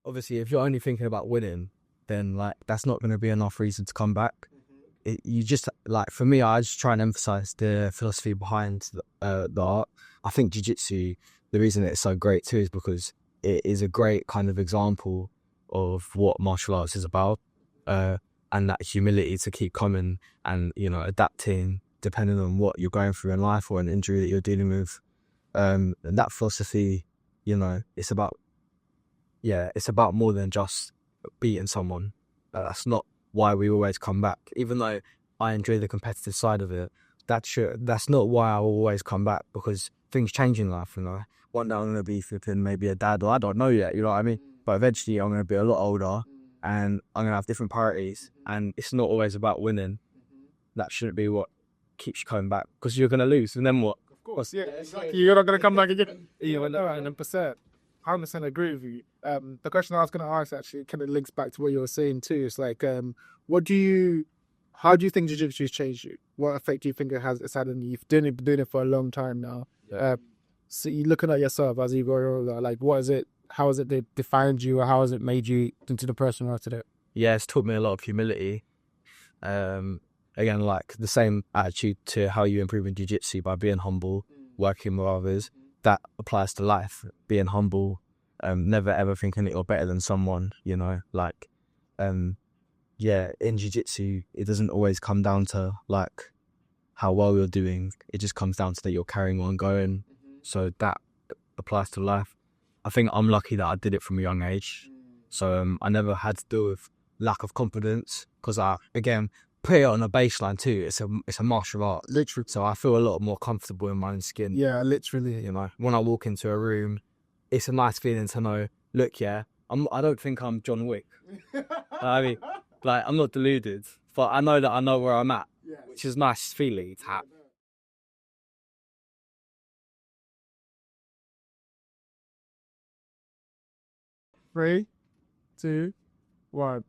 obviously, if you're only thinking about winning, then like that's not going to be enough reason to come back. You just like, for me, I just try and emphasize the philosophy behind the art. I think jiu-jitsu, the reason it's so great too is because it is a great kind of example of what martial arts is about, and that humility to keep coming and, you know, adapting depending on what you're going through in life or an injury that you're dealing with. And that philosophy, you know, it's about more than just beating someone. That's not why we always come back. Even though I enjoy the competitive side of it, that's not why I will always come back, because things change in life, you know. One day I'm going to be flipping maybe a dad, or I don't know yet, you know what I mean? But eventually I'm going to be a lot older and I'm going to have different priorities, and it's not always about winning. That shouldn't be what keeps you coming back, because you're going to lose, and then what? Of course, yeah, exactly. You're not going to come back again. Yeah, 100%. 100% agree with you. The question I was going to ask actually kind of links back to what you were saying too. It's like, how do you think jiu-jitsu has changed you? What effect do you think it's had on you? You've been doing it for a long time now. Yeah. So you're looking at yourself as you grow older, like what is it? How has it defined you, or how has it made you into the person you are today? Yeah, it's taught me a lot of humility. Again, like the same attitude to how you improve in jiu-jitsu by being humble, working with others. That applies to life, being humble, never ever thinking that you're better than someone, you know, like, in jiu-jitsu, it doesn't always come down to like how well you're doing. It just comes down to that you're carrying on going. So that applies to life. I think I'm lucky that I did it from a young age. So I never had to deal with lack of confidence, because I, again, put it on a baseline too. It's a martial art, literally. So I feel a lot more comfortable in my own skin. Yeah, literally. You know, when I walk into a room, it's a nice feeling to know, look, yeah, I don't think I'm John Wick. I mean, like, I'm not deluded, but I know that I know where I'm at, which is a nice feeling to have. 3, 2, 1.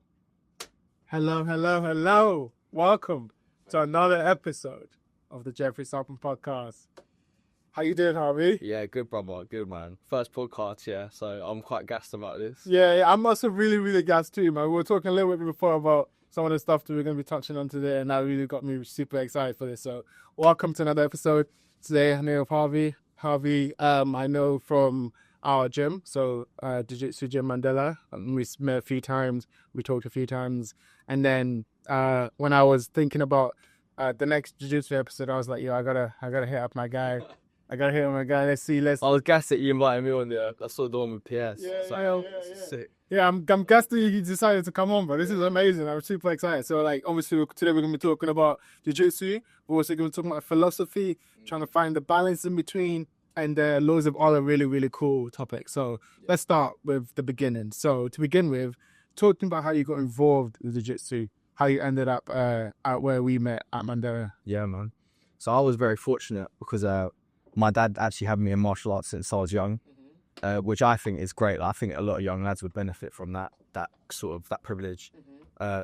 Hello. Welcome to another episode of the Jeoffrey Sarpong podcast. How you doing, Harvey? Yeah, good, brother. Good, man. First podcast, yeah, so I'm quite gassed about this. Yeah, I'm also really gassed too, man. We were talking a little bit before about some of the stuff that we're going to be touching on today, and that really got me super excited for this. So welcome to another episode. Today, I know of Harvey. Harvey, I know from our gym, so Jiu-Jitsu Gym Mandela. We met a few times, we talked a few times, and then when I was thinking about the next Jiu-Jitsu episode, I was like, yo, I gotta hit up my guy. Let's see. I was gassed that you invited me on there. I saw the one with PS. Yeah. Sick. Yeah, I'm gassed that you decided to come on, bro. This is amazing. I'm super excited. So, like, obviously, today we're going to be talking about jiu-jitsu. We're also going to talk about philosophy, trying to find the balance in between, and loads of other really cool topics. So, let's start with the beginning. So, to begin with, talking about how you got involved with jiu-jitsu, how you ended up at where we met at Mandela. Yeah, man. So, I was very fortunate because my dad actually had me in martial arts since I was young. Which I think is great. I think a lot of young lads would benefit from that privilege.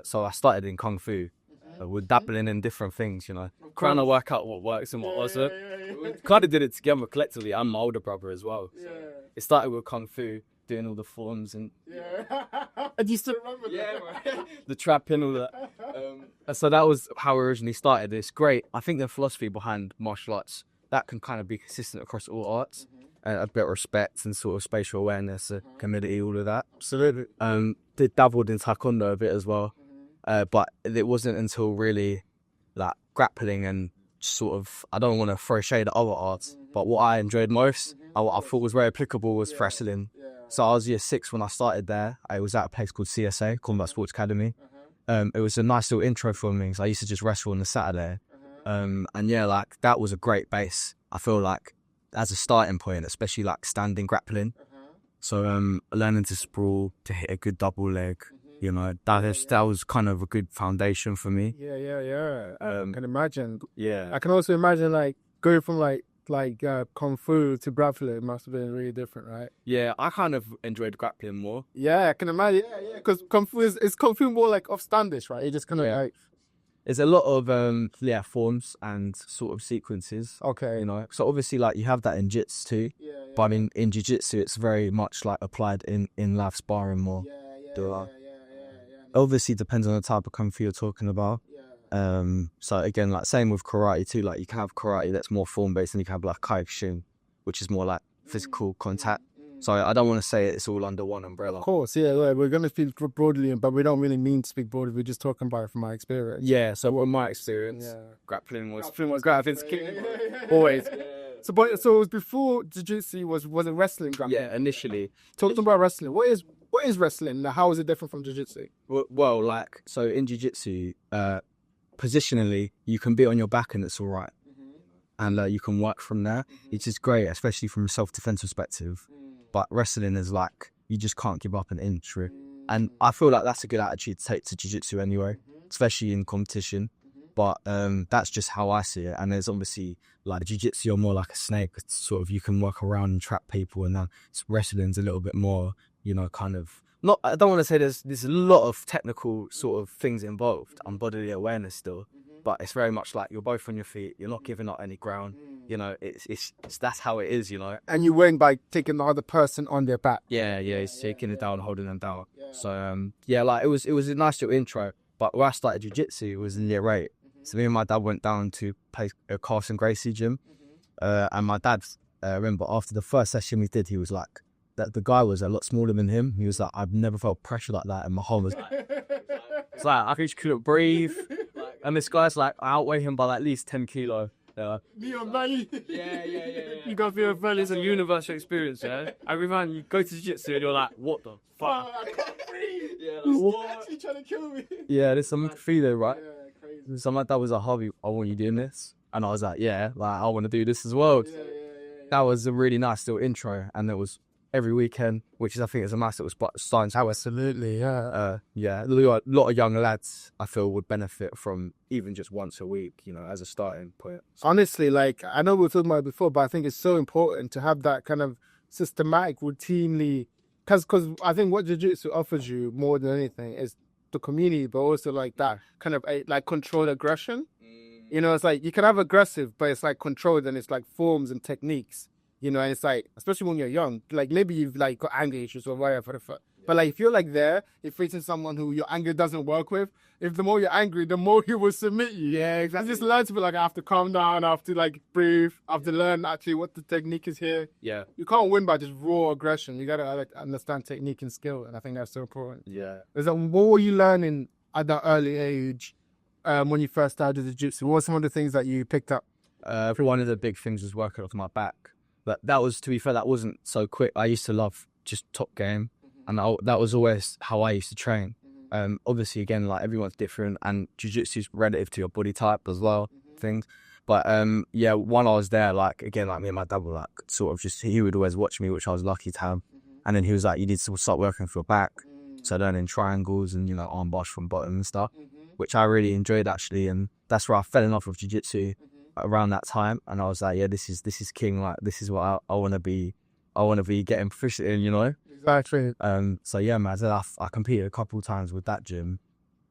So I started in Kung Fu. We're dabbling in different things, you know, trying to work out what works and what doesn't. Kind of did it together collectively. I'm my older brother as well. So it started with Kung Fu, doing all the forms and And you still remember that? The trapping, all that. So that was how we originally started. It's great. I think the philosophy behind martial arts, that can kind of be consistent across all arts. A bit of respect and sort of spatial awareness, community, all of that. Absolutely. Dabbled in taekwondo a bit as well, but it wasn't until really like grappling and sort of, I don't want to throw shade at other arts, but what I enjoyed most, what I thought was very applicable was wrestling. So I was year 6 when I started there. I was at a place called CSA, Combat Sports Academy. It was a nice little intro for me, because I used to just wrestle on the Saturday. And yeah, like that was a great base. I feel like as a starting point, especially like standing grappling. So learning to sprawl, to hit a good double leg, you know, that was kind of a good foundation for me. Yeah. I can imagine. Yeah. I can also imagine like going from like Kung Fu to grappling must have been really different, right? Yeah, I kind of enjoyed grappling more. Yeah, I can imagine. Yeah, because Kung Fu is Kung Fu more like offstandish, right? It just kind of like... There's a lot of forms and sort of sequences. Okay. You know, so obviously like you have that in jits too. Yeah. But in jiu-jitsu, it's very much like applied in live sparring more. Yeah. Obviously, depends on the type of kung fu you're talking about. Yeah. So again, like same with karate too. Like you can have karate that's more form based, and you can have like kaikushin, which is more like physical contact. So I don't want to say it's all under one umbrella. Of course, yeah. Like, we're going to speak broadly, but we don't really mean to speak broadly. We're just talking about it from my experience. Yeah. So in my experience, grappling was king. Always. So, but it was before jiu-jitsu was it wrestling? Grappling? Yeah, initially. Talk about wrestling. What is wrestling? How is it different from jiu-jitsu? Well, like so in jiu-jitsu, positionally, you can be on your back and it's all right, and you can work from there. It's just great, especially from a self-defense perspective. But wrestling is like you just can't give up an inch, really. And I feel like that's a good attitude to take to jiu-jitsu anyway, especially in competition. But that's just how I see it. And there's obviously like jiu-jitsu, you're more like a snake. It's sort of you can work around and trap people, and then wrestling's a little bit more, you know, kind of not. I don't want to say there's a lot of technical sort of things involved and bodily awareness still, but it's very much like you're both on your feet. You're not giving up any ground. You know, it's that's how it is. You know. And you win by taking the other person on their back. Yeah, it's taking it down, holding them down. So like it was a nice little intro. But where I started jiu-jitsu was in year 8. So me and my dad went down to play a Carson Gracie gym. And my dad, remember after the first session we did, he was like, that the guy was a lot smaller than him. He was like, I've never felt pressure like that in my whole life. It's like, I just couldn't breathe. And this guy's like, I outweigh him by like at least 10 kilo. Yeah. You gotta feel value. It's a universal experience, yeah? Every time you go to jiu-jitsu and you're like, what the fuck? I can't breathe. Yeah, He's actually trying to kill me. Yeah, there's some feeling, right? Yeah, crazy. So my dad was like, Harvey, I want you doing this. And I was like, yeah, like I want to do this as well. That was a really nice little intro. And it was every weekend, which is, I think, is a nice little spot starting to have. Absolutely, yeah. A lot of young lads, I feel, would benefit from even just once a week, you know, as a starting point. Honestly, like, I know we were talking about it before, but I think it's so important to have that kind of systematic, routinely, because I think what jiu-jitsu offers you more than anything is the community, but also like that kind of like controlled aggression. You know, it's like you can have aggressive, but it's like controlled, and it's like forms and techniques. You know, and it's like, especially when you're young, like maybe you've like got anger issues or whatever. But like if you're like there, if facing someone who your anger doesn't work with, if the more you're angry, the more he will submit you. Yeah, exactly. You just learn to be like, I have to calm down, I have to like breathe, I have to learn actually what the technique is here. Yeah. You can't win by just raw aggression. You gotta like understand technique and skill, and I think that's so important. Yeah. What were you learning at that early age when you first started jiu-jitsu? What were some of the things that you picked up? One of the big things was working off my back. But that was, to be fair, that wasn't so quick. I used to love just top game, and that was always how I used to train. Obviously, again, like everyone's different, and jiu-jitsu is relative to your body type as well, things. But when I was there, like again, like me and my dad were like sort of just, he would always watch me, which I was lucky to have. And then he was like, you need to start working for your back. So learning triangles and, you know, arm bars from bottom and stuff, which I really enjoyed actually. And that's where I fell in love with jiu-jitsu around that time. And I was like, yeah, this is king. Like, this is what I want to be. I want to be getting proficient in, you know? Exactly. So yeah, man, I competed a couple of times with that gym.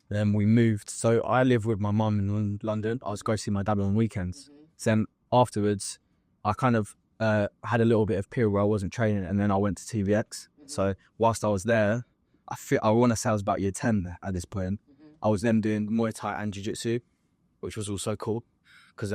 Then we moved. So I live with my mum in London. I was going to see my dad on weekends. So then afterwards, I kind of had a little bit of period where I wasn't training, and then I went to TVX. So whilst I was there, I want to say I was about year 10 at this point. I was then doing Muay Thai and Jiu-Jitsu, which was also cool. Because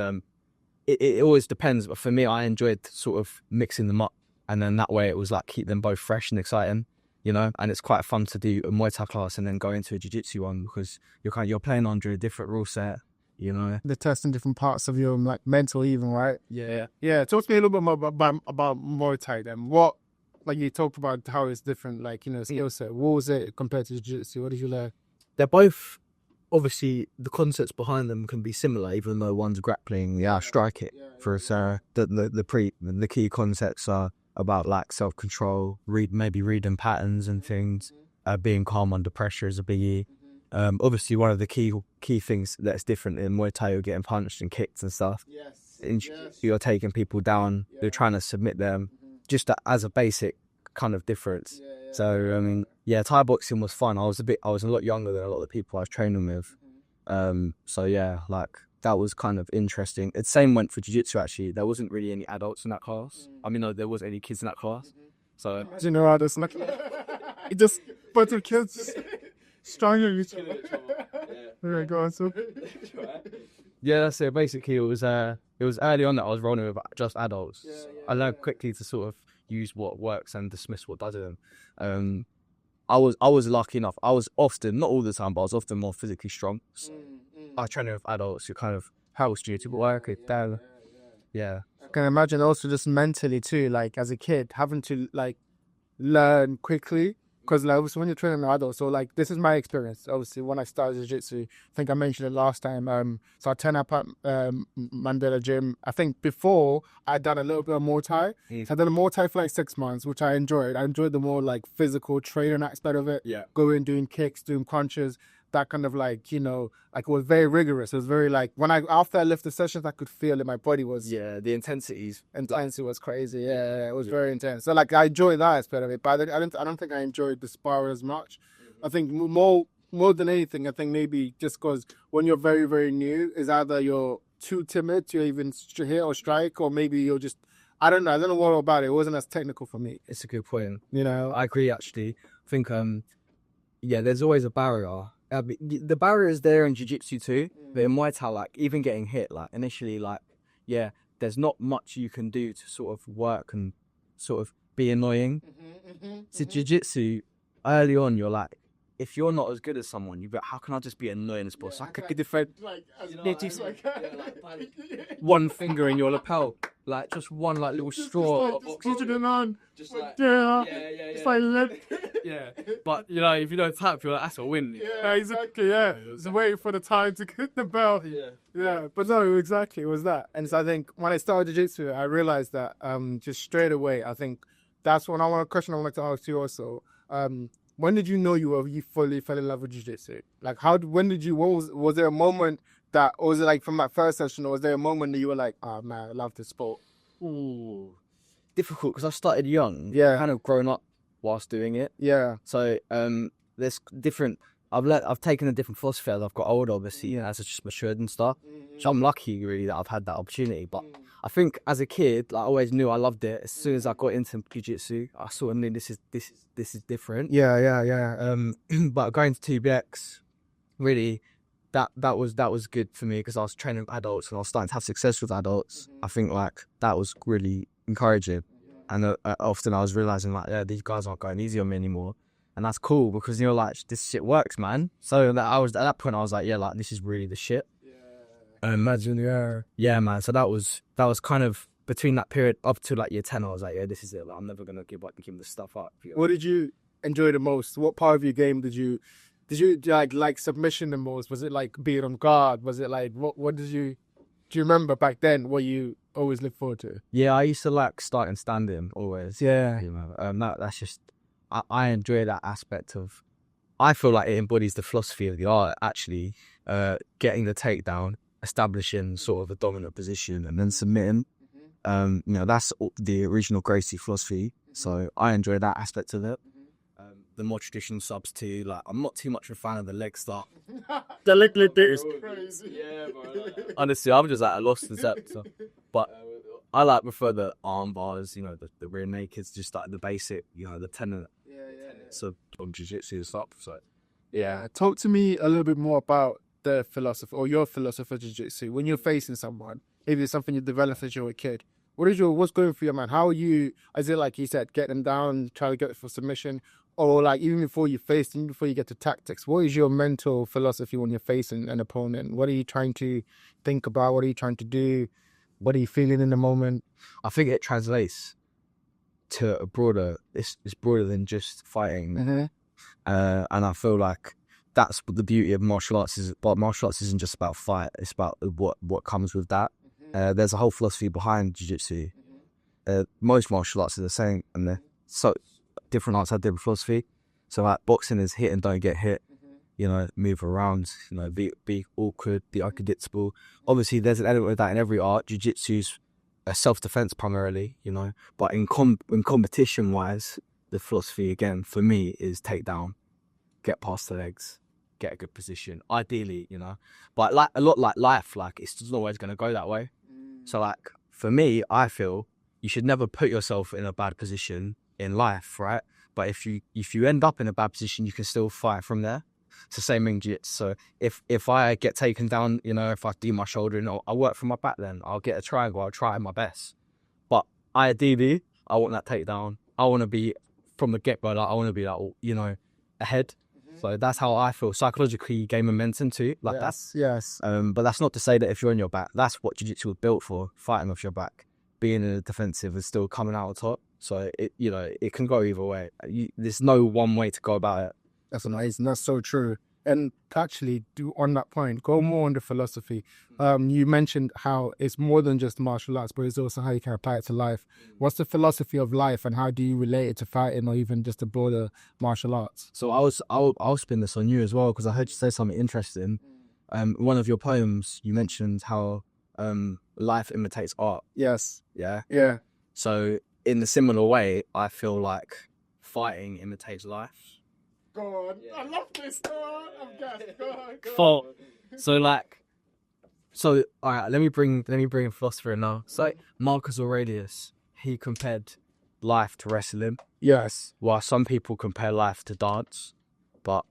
it always depends. But for me, I enjoyed sort of mixing them up. And then that way it was like keep them both fresh and exciting, you know? And it's quite fun to do a Muay Thai class and then go into a Jiu-Jitsu one, because you're playing under a different rule set, you know? They're testing different parts of your like mental even, right? Yeah. Yeah, talk to me a little bit more about Muay Thai then. What, like you talked about how it's different, like, you know, skill set. What was it compared to Jiu-Jitsu? What did you learn? They're both, obviously, the concepts behind them can be similar, even though one's grappling, strike it. For us, the key concepts are about like self-control, reading patterns and things, being calm under pressure is a biggie. Obviously, one of the key things that's different in Muay Thai, you're getting punched and kicked and stuff. You're taking people down, you're trying to submit them, just as a basic kind of difference. So I mean, Thai boxing was fun. I was a lot younger than a lot of the people I was training with, So yeah, like that was kind of interesting. The same went for jiu-jitsu actually. There wasn't really any adults in that class. I mean, no, there was any kids in that class. So Imagine the adults like it just bunch of kids strangling each other. Okay, go on, so. yeah, that's it. Basically, it was early on that I was rolling with just adults. I learned quickly to sort of use what works and dismiss what doesn't. I was lucky enough. I was often, not all the time, but I was often more physically strong. So I train with adults who kind of helps you to work it down. Yeah. I can imagine also just mentally too, like as a kid, having to like learn quickly. Because like, obviously when you're training an adult, so like this is my experience. Obviously when I started jiu-jitsu, I think I mentioned it last time. So I turned up at Mandela Gym. I think before I'd done a little bit of Muay Thai. So I did a Muay Thai for like 6 months, which I enjoyed. I enjoyed the more like physical training aspect of it. Yeah. Going, doing kicks, doing punches. That kind of like, you know, like it was very rigorous. It was very like after I left the sessions, I could feel in my body was The intensities. intensity was crazy. Yeah, it was very intense. So like I enjoyed that aspect of it, but I don't think I enjoyed the spar as much. I think more than anything, I think maybe just because when you're very, very new, is either you're too timid to even hit or strike, or maybe you're just I don't know what about it. It wasn't as technical for me. It's a good point. You know, I agree actually. I think there's always a barrier. The barrier is there in jiu-jitsu too, but in Muay Thai, like even getting hit, like initially, like there's not much you can do to sort of work and sort of be annoying. So jiu-jitsu, early on, you're like, if you're not as good as someone, you go, how can I just be annoying as possible? I could defend one finger in your lapel, like just one like little straw. Just like Yeah, but you know, if you don't tap, you're like, that's a win. Yeah, exactly. Yeah, just waiting for the time to hit the bell. Yeah. But no, exactly, it was that. And so I think when I started jiu-jitsu, I realized that just straight away. I think that's when a question I wanted to ask you also. When did you know you fully fell in love with jiu-jitsu? Like, was there a moment that, or was it like from that first session, or was there a moment that you were like, oh man, I love this sport? Ooh, difficult because I started young. Yeah. Kind of grown up whilst doing it. Yeah. So there's different. I've taken a different philosophy as I've got older, obviously, you know, as I just matured and stuff. So I'm lucky really that I've had that opportunity. But I think as a kid, like, I always knew I loved it. As soon as I got into jiu-jitsu, I sort of knew this is different. Yeah. But going to TBX, really, that was good for me because I was training with adults and I was starting to have success with adults. I think like that was really encouraging, and often I was realizing like, these guys aren't going easy on me anymore. And that's cool because you're like, this shit works, man. So that I was at that point, I was like, yeah, like this is really the shit. Imagine, yeah, man. So that was kind of between that period up to like year 10. I was like, yeah, this is it. Like, I'm never gonna give this stuff up. What did you enjoy the most? What part of your game did you like submission the most? Was it like being on guard? Was it like what did you? Do you remember back then what you always look forward to? Yeah, I used to like starting standing always. Yeah. You know, that's just. I enjoy that aspect of. I feel like it embodies the philosophy of the art. Actually, getting the takedown, establishing sort of a dominant position, and then submitting. You know, that's the original Gracie philosophy. So I enjoy that aspect of it. The more traditional subs too. Like, I'm not too much of a fan of the leg start. The leg lift is crazy. Yeah, bro. Honestly, I'm just at a loss concept. So. But I prefer the arm bars. You know, the rear nakeds, just like the basic. You know, the tenets of jiu-jitsu and stuff. So yeah, talk to me a little bit more about the philosophy or your philosophy of jiu-jitsu when you're facing someone. Maybe it's something you developed as you're a kid. What's going for you, man? How are you? Is it like you said, get them down, try to get it for submission, or like even before you get to tactics? What is your mental philosophy when you're facing an opponent? What are you trying to think about? What are you trying to do? What are you feeling in the moment? I think it translates to a broader. It's broader than just fighting, and I feel like that's what the beauty of martial arts is. But martial arts isn't just about fight; it's about what comes with that. There's a whole philosophy behind jiu-jitsu. Most martial arts are the same, and they're so different arts have different philosophy. So like boxing is hit and don't get hit. You know, move around. You know, be awkward, be unpredictable. Obviously, there's an element of that in every art. Jiu-jitsu's self-defense primarily. You know, but in competition-wise, the philosophy again for me is take down, get past the legs, get a good position, ideally, you know. But like a lot like life, like it's just not always going to go that way. So like for me, I feel you should never put yourself in a bad position in life, right? But if you end up in a bad position, you can still fight from there. It's the same in jiu-jitsu. So if I get taken down, you know, if I do my shoulder and I work for my back, then I'll get a triangle. I'll try my best. But ideally, I want that takedown. I want to be from the get-go. Like I want to be like, you know, ahead. So that's how I feel. Psychologically, you gain momentum too. Like Yes. but that's not to say that if you're on your back, that's what jiu-jitsu was built for. Fighting off your back, being in the defensive, is still coming out on top. So it, you know, it can go either way. There's no one way to go about it. That's amazing. That's so true. And to actually do on that point, go more on the philosophy. You mentioned how it's more than just martial arts, but it's also how you can apply it to life. What's the philosophy of life, and how do you relate it to fighting, or even just the broader martial arts? So I'll spin this on you as well, because I heard you say something interesting. One of your poems, you mentioned how life imitates art. Yes. Yeah. Yeah. So in a similar way, I feel like fighting imitates life. Go on. I love this. Go on. I'm gassed. Go on. So all right, let me bring a philosopher in now. So Marcus Aurelius, he compared life to wrestling. Yes. While some people compare life to dance, but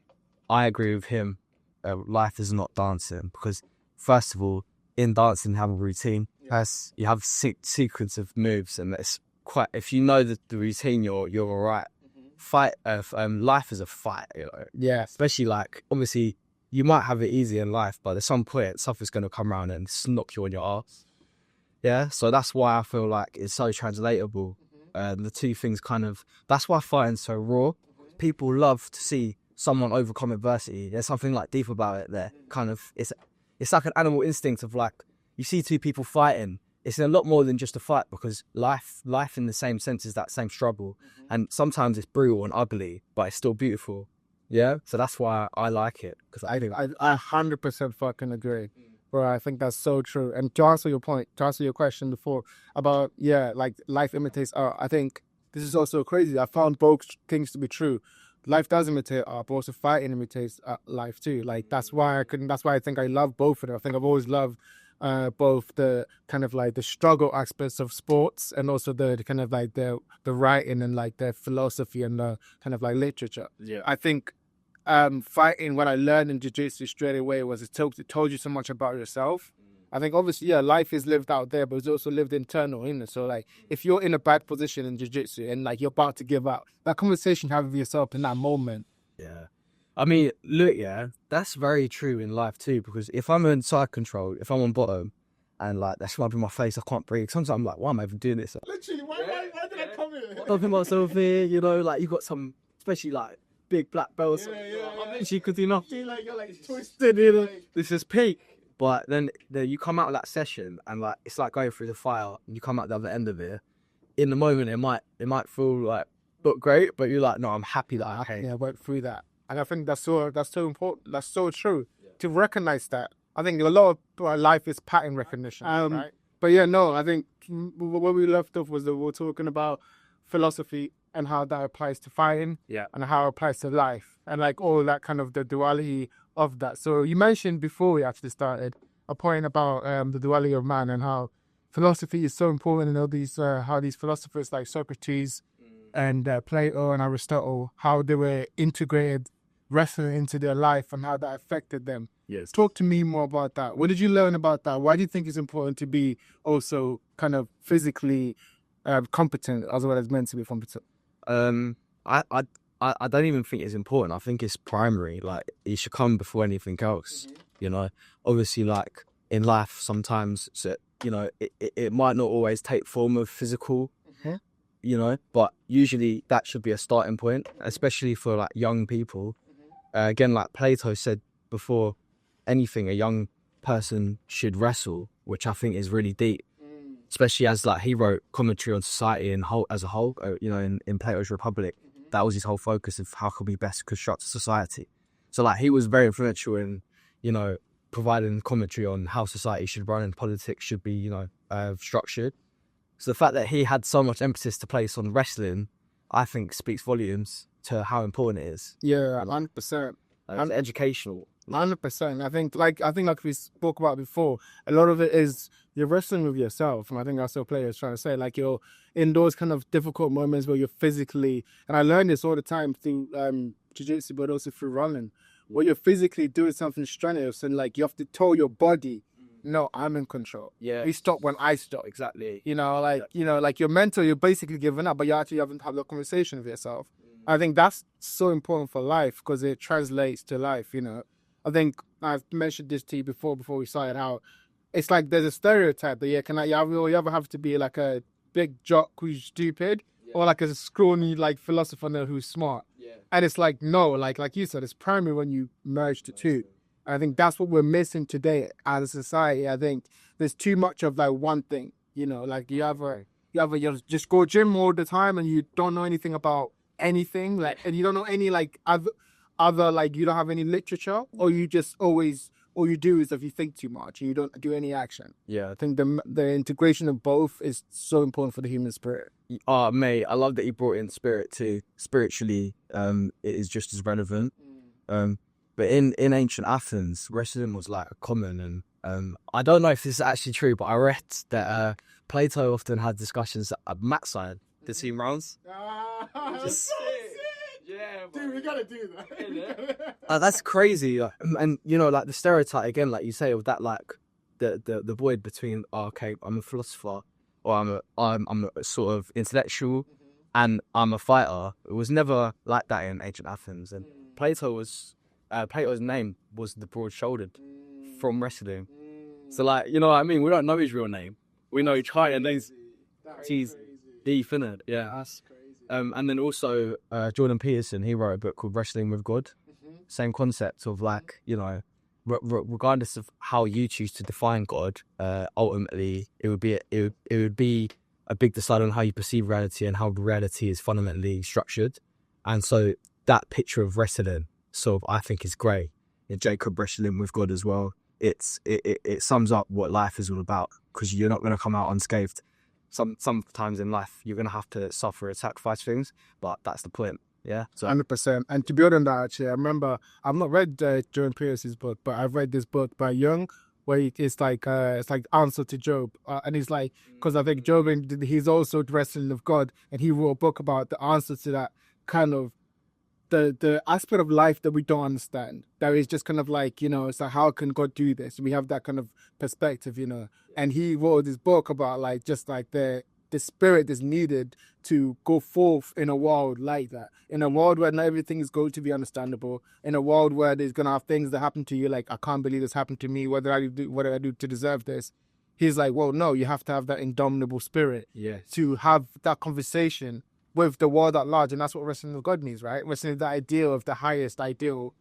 I agree with him. Life is not dancing, because first of all, in dancing you have a routine. Yes. You have sequence of moves, and it's quite. If you know the routine, you're all right. Life is a fight, you know. Yeah. Especially like, obviously, you might have it easy in life, but at some point, something's going to come around and knock you on your ass. Yeah. So that's why I feel like it's so translatable. The two things that's why fighting's so raw. People love to see someone overcome adversity. There's something like deep about it there. It's like an animal instinct of like, you see two people fighting. It's a lot more than just a fight, because life in the same sense is that same struggle. And sometimes it's brutal and ugly, but it's still beautiful. Yeah. So that's why I like it, because I 100% fucking agree. Bro, I think that's so true. And to answer your point, to answer your question before about, like life imitates art, I think this is also crazy. I found both things to be true. Life does imitate art, but also fighting imitates life too. Like that's why I think I love both of them. I think I've always loved both the kind of like the struggle aspects of sports, and also the kind of like the writing and like the philosophy and the kind of like literature. Yeah. I think fighting, what I learned in jiu-jitsu straight away was it told you so much about yourself. I think obviously, life is lived out there, but it's also lived internal, isn't it? So like, if you're in a bad position in jiu-jitsu and like you're about to give up, that conversation you have with yourself in that moment. Yeah. I mean, look, that's very true in life too, because if I'm in side control, if I'm on bottom, and like that's rubbing my face, I can't breathe. Sometimes I'm like, why am I even doing this? Literally, why did I come here? I'm talking myself here, you know, like you got some, especially like big black belts. I literally could do nothing. You're like twisted, you know. This is peak. But then you come out of that session, and like it's like going through the fire, and you come out the other end of it. In the moment, it might feel like not great, but you're like, no, I'm happy that I went through that. And I think that's so important. That's so true to recognize that. I think a lot of life is pattern recognition, right? But I think where we left off was that we were talking about philosophy and how that applies to fighting, and how it applies to life, and like all that kind of the duality of that. So you mentioned before we actually started a point about the duality of man, and how philosophy is so important, and all these how these philosophers like Socrates and Plato and Aristotle, how they were integrated wrestling into their life and how that affected them. Yes. Talk to me more about that. What did you learn about that? Why do you think it's important to be also kind of physically competent as well as mentally competent? I don't even think it's important. I think it's primary. Like, it should come before anything else. You know, obviously, like in life, sometimes you know it might not always take form of physical. You know, but usually that should be a starting point, especially for like young people. Again, like Plato said before, anything, a young person should wrestle, which I think is really deep. Especially as like he wrote commentary on society and as a whole. You know, in Plato's Republic, that was his whole focus of how could we best construct a society. So like he was very influential in, you know, providing commentary on how society should run and politics should be, you know, structured. So the fact that he had so much emphasis to place on wrestling, I think speaks volumes to how important it is. Yeah, 100%. It's educational. 100%. I think like we spoke about before, a lot of it is you're wrestling with yourself, and I think that's what players trying to say. Like you're in those kind of difficult moments where you're physically, and I learn this all the time through jiu-jitsu, but also through running, where you're physically doing something strenuous, and like you have to tell your body, no, I'm in control. Yeah. You stop when I stop. Exactly. You know, like your mental, you're basically giving up, but you actually haven't had a conversation with yourself. I think that's so important for life because it translates to life. You know, I think I've mentioned this to you before we started, how it's like there's a stereotype that you ever have to be like a big jock who's stupid, or like a scrawny like philosopher who's smart. And it's like, no, like you said, it's primary when you merge the two. I think that's what we're missing today as a society. I think there's too much of like one thing, you know, like you just go gym all the time and you don't know anything about anything, like, and you don't know any like other like, you don't have any literature, or you just always, all you do is if you think too much and you don't do any action. Yeah. I think the integration of both is so important for the human spirit. Oh, mate, I love that you brought in spirit too. Spiritually, it is just as relevant. But in ancient Athens, wrestling was like common, and I don't know if this is actually true, but I read that Plato often had discussions at mat side, the team rounds. Just, Yeah, dude, we gotta do that. That's crazy, and you know, like the stereotype again, like you say, of that, like the void between, oh, okay, I'm a philosopher, or I'm a sort of intellectual, and I'm a fighter. It was never like that in ancient Athens, and Plato's name was the broad-shouldered from wrestling. So, like, you know what I mean? We don't know his real name. We know his height and name's he's deep, innit? Yeah. That's crazy. And then also Jordan Peterson, he wrote a book called Wrestling with God. Same concept of like, you know, regardless of how you choose to define God, ultimately it would be a big decide on how you perceive reality and how reality is fundamentally structured. And so that picture of wrestling sort of, I think, is great. In Jacob wrestling with God as well. It sums up what life is all about, because you're not going to come out unscathed. Sometimes in life you're going to have to suffer and sacrifice things, but that's the point. Yeah, so 100%. And to build on that, actually, I remember I've not read Jordan Peterson's book, but I've read this book by Jung, where it's like Answer to Job, and he's like, because I think Job, he's also wrestling with God, and he wrote a book about the answer to that kind of the aspect of life that we don't understand. That is just kind of like, you know, it's like, how can God do this? We have that kind of perspective, you know. And he wrote this book about like just like the spirit is needed to go forth in a world like that, in a world where not everything is going to be understandable, in a world where there's gonna have things that happen to you like, I can't believe this happened to me, what did I do to deserve this? He's like, well, no, you have to have that indomitable spirit to have that conversation with the world at large. And that's what wrestling with God means, right? Wrestling with the ideal of the highest ideal,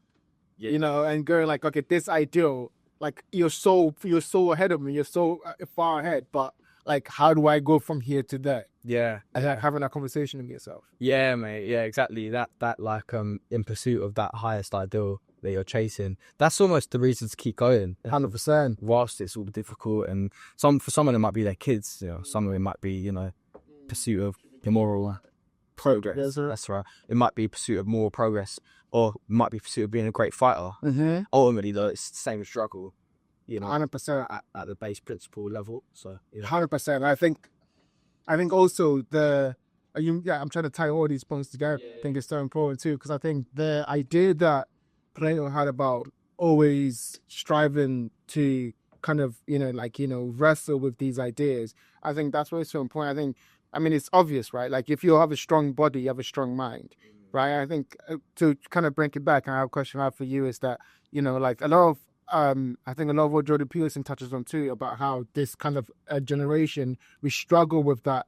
you know, and going like, okay, this ideal, like you're so ahead of me, you're so far ahead, but like, how do I go from here to there? Yeah. And like having that conversation with yourself. Yeah, mate. Yeah, exactly. That like in pursuit of that highest ideal that you're chasing, that's almost the reason to keep going. 100%. Whilst it's all difficult, and for someone it might be their kids, you know, some of it might be, you know, pursuit of immoral progress. Yes, sir. That's right. It might be pursuit of moral progress, or it might be pursuit of being a great fighter. Ultimately, though, it's the same struggle, you know, 100%. At the base principle level. So, you know. 100%. I think also I'm trying to tie all these points together. I think it's so important too, because I think the idea that Plato had about always striving to kind of, you know, like, you know, wrestle with these ideas, I think that's why it's so important. I mean, it's obvious, right? Like, if you have a strong body, you have a strong mind, right? I think to kind of bring it back, I have a question I have for you is that, you know, like a lot of, I think a lot of what Jordan Peterson touches on too, about how this kind of generation, we struggle with that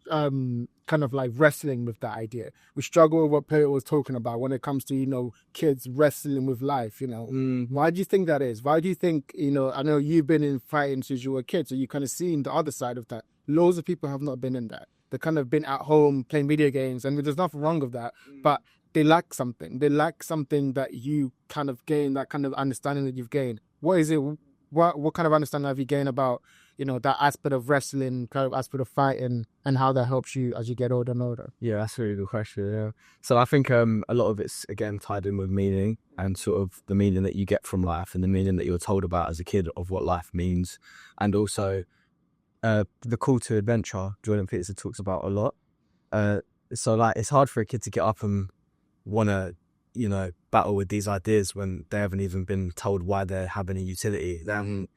kind of like wrestling with that idea. We struggle with what Plato was talking about when it comes to, you know, kids wrestling with life, you know. Why do you think that is? Why do you think, you know, I know you've been in fighting since you were a kid, so you kind of seen the other side of that. Loads of people have not been in that. They've kind of been at home playing video games, and there's nothing wrong with that, but they lack something. They lack something that you kind of gain, that kind of understanding that you've gained. What is it? What kind of understanding have you gained about that aspect of wrestling, kind of aspect of fighting, and how that helps you as you get older and older? Yeah, that's a really good question. Yeah. So I think a lot of it's again tied in with meaning and sort of the meaning that you get from life and the meaning that you're told about as a kid of what life means, and also the call to adventure. Jordan Peterson talks about a lot. So like it's hard for a kid to get up and want to battle with these ideas when they haven't even been told why they have any utility. I mean,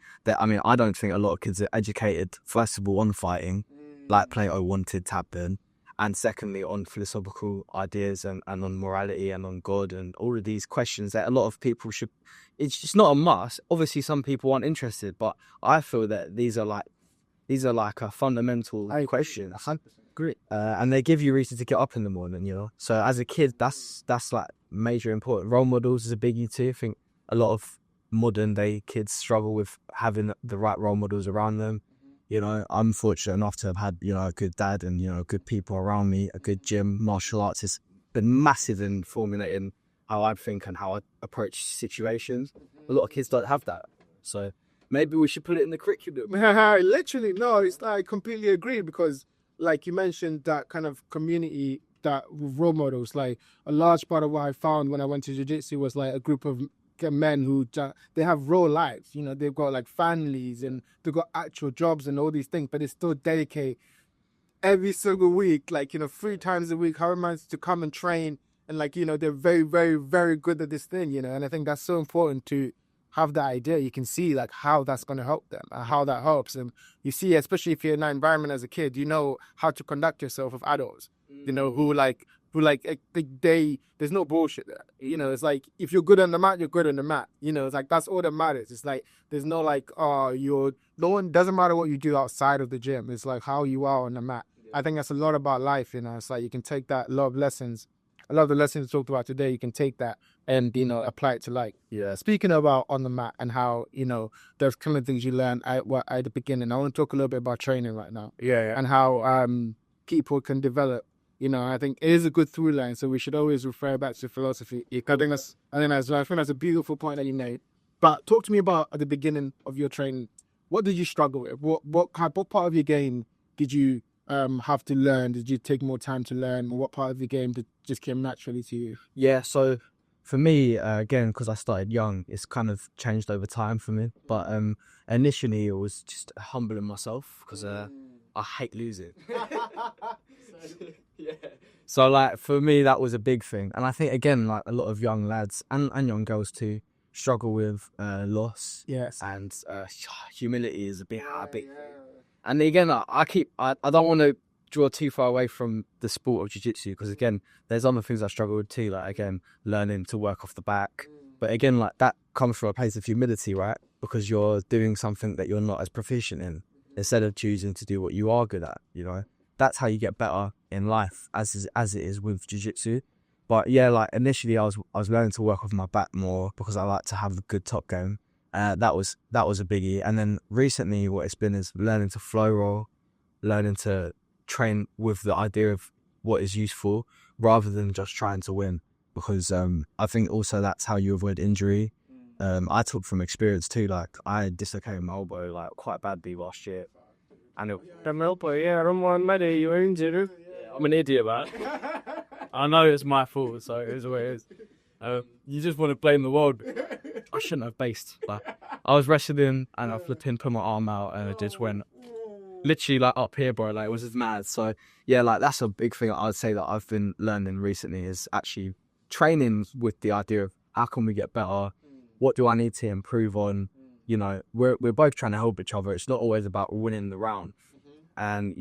I don't think a lot of kids are educated, first of all, on fighting, like Plato wanted to have been, and secondly, on philosophical ideas and on morality and on God and all of these questions that a lot of people should. It's just not a must. Obviously, some people aren't interested, but I feel that these are like a fundamental question. Great. And they give you reason to get up in the morning, So as a kid, that's like major important. Role models is a biggie too. I think a lot of modern day kids struggle with having the right role models around them. I'm fortunate enough to have had, a good dad and, good people around me, a good gym. Martial arts has been massive in formulating how I think and how I approach situations. A lot of kids don't have that. So maybe we should put it in the curriculum. Literally, no, it's like I completely agree because like you mentioned, that kind of community, that role models, like a large part of what I found when I went to jiu-jitsu was like a group of men who they have real lives, they've got like families and they've got actual jobs and all these things, but they still dedicate every single week, like, 3 times a week, however much, to come and train. And like, they're very, very, very good at this thing, and I think that's so important to have that idea. You can see like how that's going to help them, how that helps. And you see, especially if you're in that environment as a kid, how to conduct yourself with adults, who there's no bullshit there. It's like, if you're good on the mat, you're good on the mat. It's like, that's all that matters. It's like, there's no like, doesn't matter what you do outside of the gym. It's like how you are on the mat. I think that's a lot about life, It's like, you can take that, a lot of the lessons we talked about today, you can take that and, apply it to life. Yeah. Speaking about on the mat and how, there's kind of things you learn at the beginning, I want to talk a little bit about training right now. Yeah. And how people can develop. I think it is a good through line, so we should always refer back to philosophy. I think that's a beautiful point that you made. But talk to me about at the beginning of your training, what did you struggle with? What part of your game did you have to learn? Did you take more time to learn? Or what part of the game just came naturally to you? Yeah, so for me, again, because I started young, it's kind of changed over time for me. But initially, it was just humbling myself because I hate losing. Yeah. So, like, for me, that was a big thing. And I think, again, like a lot of young lads and young girls too struggle with loss. Yes. And humility is a big habit. And again, I don't want to draw too far away from the sport of jiu-jitsu because, again, there's other things I struggle with too, like, again, learning to work off the back. But again, like, that comes from a place of humility, right? Because you're doing something that you're not as proficient in instead of choosing to do what you are good at, That's how you get better in life, as it is with jiu-jitsu. But yeah, like, initially I was learning to work off my back more because I like to have a good top game. That was a biggie. And then recently what it's been is learning to flow roll, learning to train with the idea of what is useful rather than just trying to win, because I think also that's how you avoid injury. I talk from experience too, like I dislocated my elbow like quite badly last year. And you're injured. I'm an idiot, man. I know it's my fault, so it is what it is. You just want to blame the world. I shouldn't have based. Like, I was wrestling and I flipping put my arm out and it just went literally like up here, bro. Like, it was just mad. So yeah, like that's a big thing I'd say that I've been learning recently is actually training with the idea of how can we get better? What do I need to improve on? We're both trying to help each other. It's not always about winning the round. And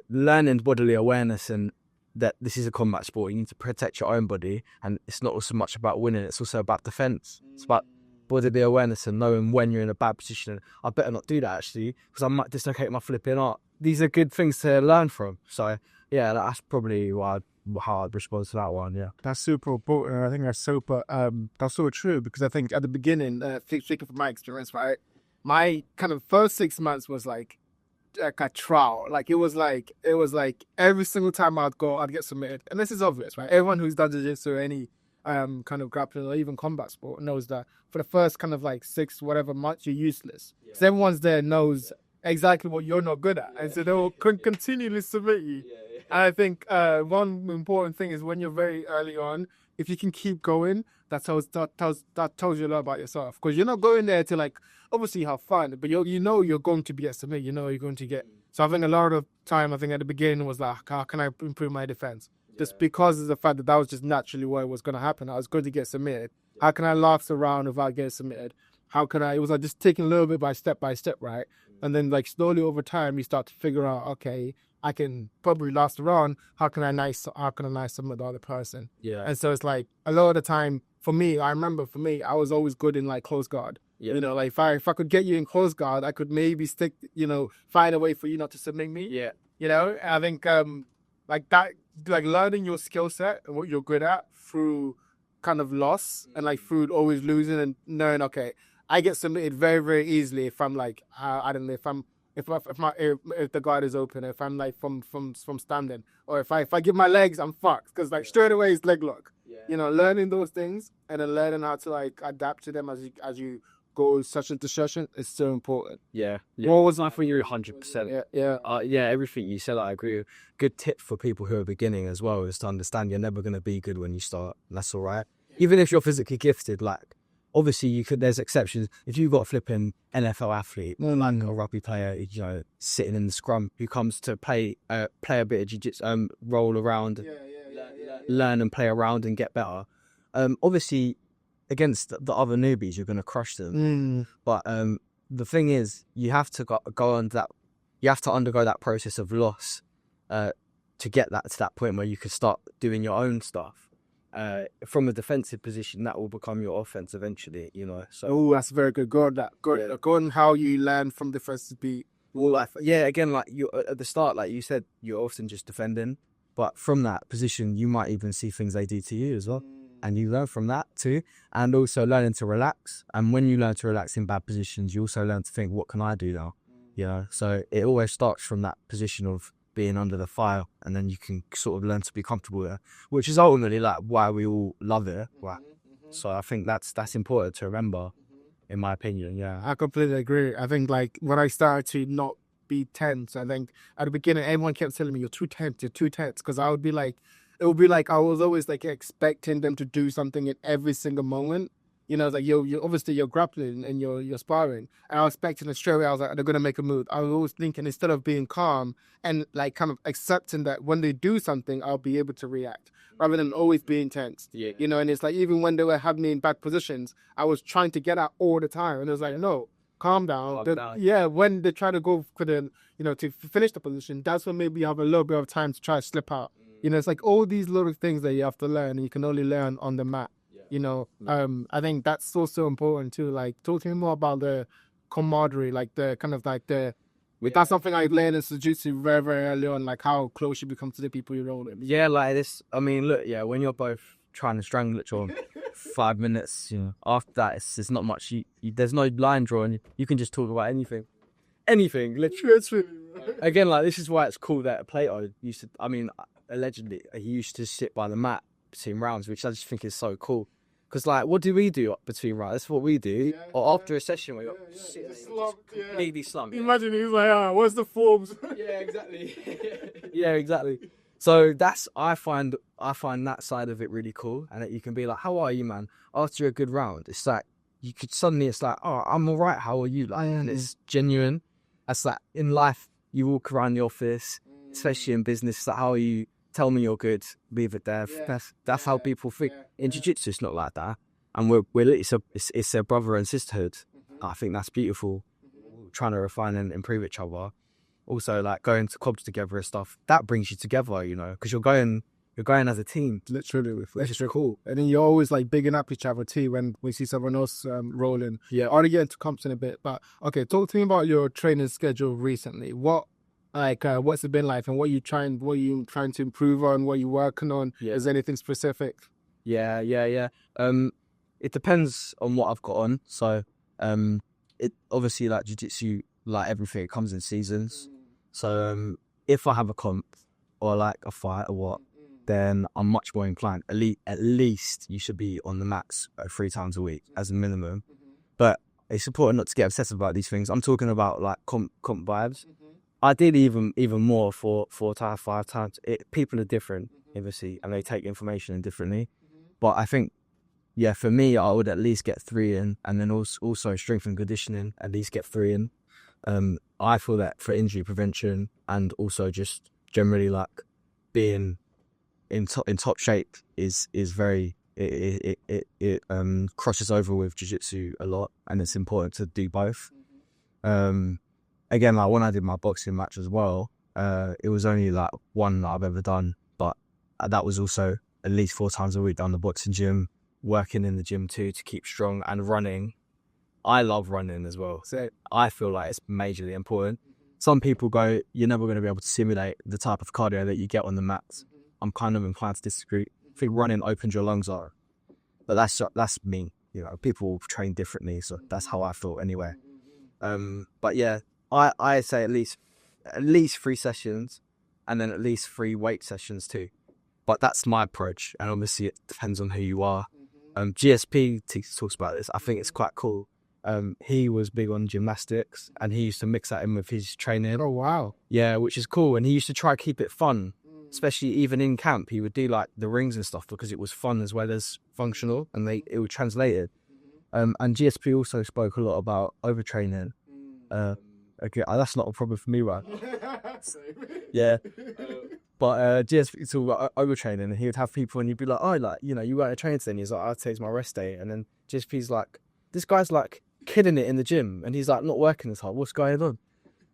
learning bodily awareness and that this is a combat sport. You need to protect your own body, and it's not so much about winning. It's also about defense. It's about bodily awareness and knowing when you're in a bad position. I better not do that actually, because I might dislocate my flipping arm. These are good things to learn from. So yeah, that's probably how I'd respond to that one. Yeah, that's super important. I think that's so true, because I think at the beginning, speaking from my experience, right, my kind of first 6 months was like a trial. Like it was like every single time I'd go, I'd get submitted. And this is obvious, right? Everyone who's done jiu-jitsu or any kind of grappling or even combat sport knows that for the first kind of like 6 whatever months you're useless. So everyone's there knows exactly what you're not good at, and so they'll continually submit you. And I think one important thing is when you're very early on, if you can keep going, that tells you a lot about yourself, because you're not going there to like obviously have fun, but you know you're going to be submitted. You know you're going to get. So I think a lot of time, I think at the beginning was like, how can I improve my defense? Just because of the fact that was just naturally what was going to happen. I was going to get submitted. How can I last around without getting submitted? How can I? It was like just taking a little bit by step, right? And then like slowly over time, you start to figure out, okay, I can probably last around. How can I nice submit the other person? Yeah. And so it's like a lot of the time for me, I remember I was always good in like close guard. Yeah. You know, like if I could get you in close guard, I could maybe find a way for you not to submit me. Yeah. You know, I think like that, like learning your skill set and what you're good at through kind of loss and like through always losing and knowing, okay, I get submitted very, very easily if I'm like, I don't know, if the guard is open, if I'm like from standing, or if I give my legs, I'm fucked, because like straight away it's leg lock. Yeah. You know, learning those things and then learning how to like adapt to them as you go session to session is so important. Yeah. What was I for you? 100%. Yeah. Everything you said, I agree with. Good tip for people who are beginning as well is to understand you're never going to be good when you start. And that's all right. Even if you're physically gifted, like obviously there's exceptions. If you've got a flipping NFL athlete, like a rugby player, you know, sitting in the scrum, who comes to play a bit of jiu-jitsu, roll around, learn and play around and get better. Obviously, against the other newbies, you're going to crush them. But the thing is, you have to go on that. You have to undergo that process of loss to get to that point where you can start doing your own stuff. From a defensive position, that will become your offense eventually, you know. So that's very good. Go on how you learn from defensive beat. Well, again, like you at the start, like you said, you're often just defending, but from that position, you might even see things they do to you as well, and you learn from that too. And also learning to relax. And when you learn to relax in bad positions, you also learn to think, what can I do now? You know. So it always starts from that position of being under the fire, and then you can sort of learn to be comfortable there, which is ultimately like why we all love it. Right? So I think that's important to remember, in my opinion. Yeah, I completely agree. I think like when I started to not be tense, I think at the beginning everyone kept telling me you're too tense, because it would be like I was always like expecting them to do something in every single moment. You know, like you're obviously you're grappling and you're sparring, and I was expecting it straight away. I was like, they're gonna make a move. I was always thinking, instead of being calm and like kind of accepting that when they do something, I'll be able to react, rather than always being tense. Yeah. You know, and it's like even when they were having me in bad positions, I was trying to get out all the time, and it was like, no, calm down. Yeah, when they try to go for the, you know, to finish the position, that's when maybe you have a little bit of time to try to slip out. You know, it's like all these little things that you have to learn, and you can only learn on the mat. You know, I think that's so important too. Like, talk to me more about the camaraderie, like the kind of like the. That's something I learned in jiu-jitsu very, very early on, like how close you become to the people you're rolling. Yeah, like this. I mean, look, when you're both trying to strangle each other 5 minutes, you know, after that, it's not much. There's no line drawing. You can just talk about anything, literally. Again, like this is why it's cool that Plato used to. I mean, allegedly, he used to sit by the mat between rounds, which I just think is so cool. Because, like, what do we do between rounds? That's what we do. Or after a session, we got completely slumped. Imagine he's like, what's the forms? Yeah, exactly. Yeah, exactly. So I find that side of it really cool, and that you can be like, how are you, man? After a good round, it's like you could suddenly, it's like, oh, I'm all right. How are you? Like, and it's genuine. That's like in life, you walk around the office, especially in business. Like, how are you? Tell me you're good, leave it there. That's how people think. In jiu-jitsu, it's not like that, and it's a brother and sisterhood. I think that's beautiful. Trying to refine and improve each other. Also, like going to clubs together and stuff, that brings you together, you know, because you're going as a team. Literally, which is cool. And then you're always like bigging up each other too when we see someone else rolling. Yeah, I want to get into comps in a bit, but okay, talk to me about your training schedule recently. What's it been like, and what you trying to improve on, what you working on? Yeah. Is there anything specific? Yeah. It depends on what I've got on. So, it obviously, like jiu-jitsu, like everything, it comes in seasons. So, if I have a comp or like a fight or what, then I'm much more inclined. At least you should be on the mats 3 times a week as a minimum. But it's important not to get obsessive about these things. I'm talking about like comp vibes. Ideally, even more 4 times, 5 times. People are different, obviously, and they take information in differently. But I think, yeah, for me, I would at least get 3 in, and then also strength and conditioning, at least get 3 in. I feel that for injury prevention and also just generally like being in top shape is very it crosses over with jiu-jitsu a lot, and it's important to do both. Again, like when I did my boxing match as well, it was only like one that I've ever done, but that was also at least 4 times a week down the boxing gym, working in the gym too to keep strong, and running. I love running as well, so I feel like it's majorly important. Some people go, you're never going to be able to simulate the type of cardio that you get on the mats. I'm kind of inclined to disagree. I think running opens your lungs up, but that's me. You know, people train differently, so that's how I feel anyway. But yeah, I say at least 3 sessions, and then at least 3 weight sessions too. But that's my approach, and obviously it depends on who you are. GSP talks about this. I think it's quite cool. He was big on gymnastics, and he used to mix that in with his training. Oh wow! Yeah, which is cool. And he used to try to keep it fun, especially even in camp. He would do like the rings and stuff because it was fun as well as functional, and it would translate it. And GSP also spoke a lot about overtraining. Okay, that's not a problem for me, right? Yeah. But GSP talked about overtraining, and he would have people, and you'd be like, oh, like, you know, you weren't a trainer today. And he's like, I'd say it's my rest day. And then GSP's like, this guy's like killing it in the gym, and he's like not working as hard. What's going on?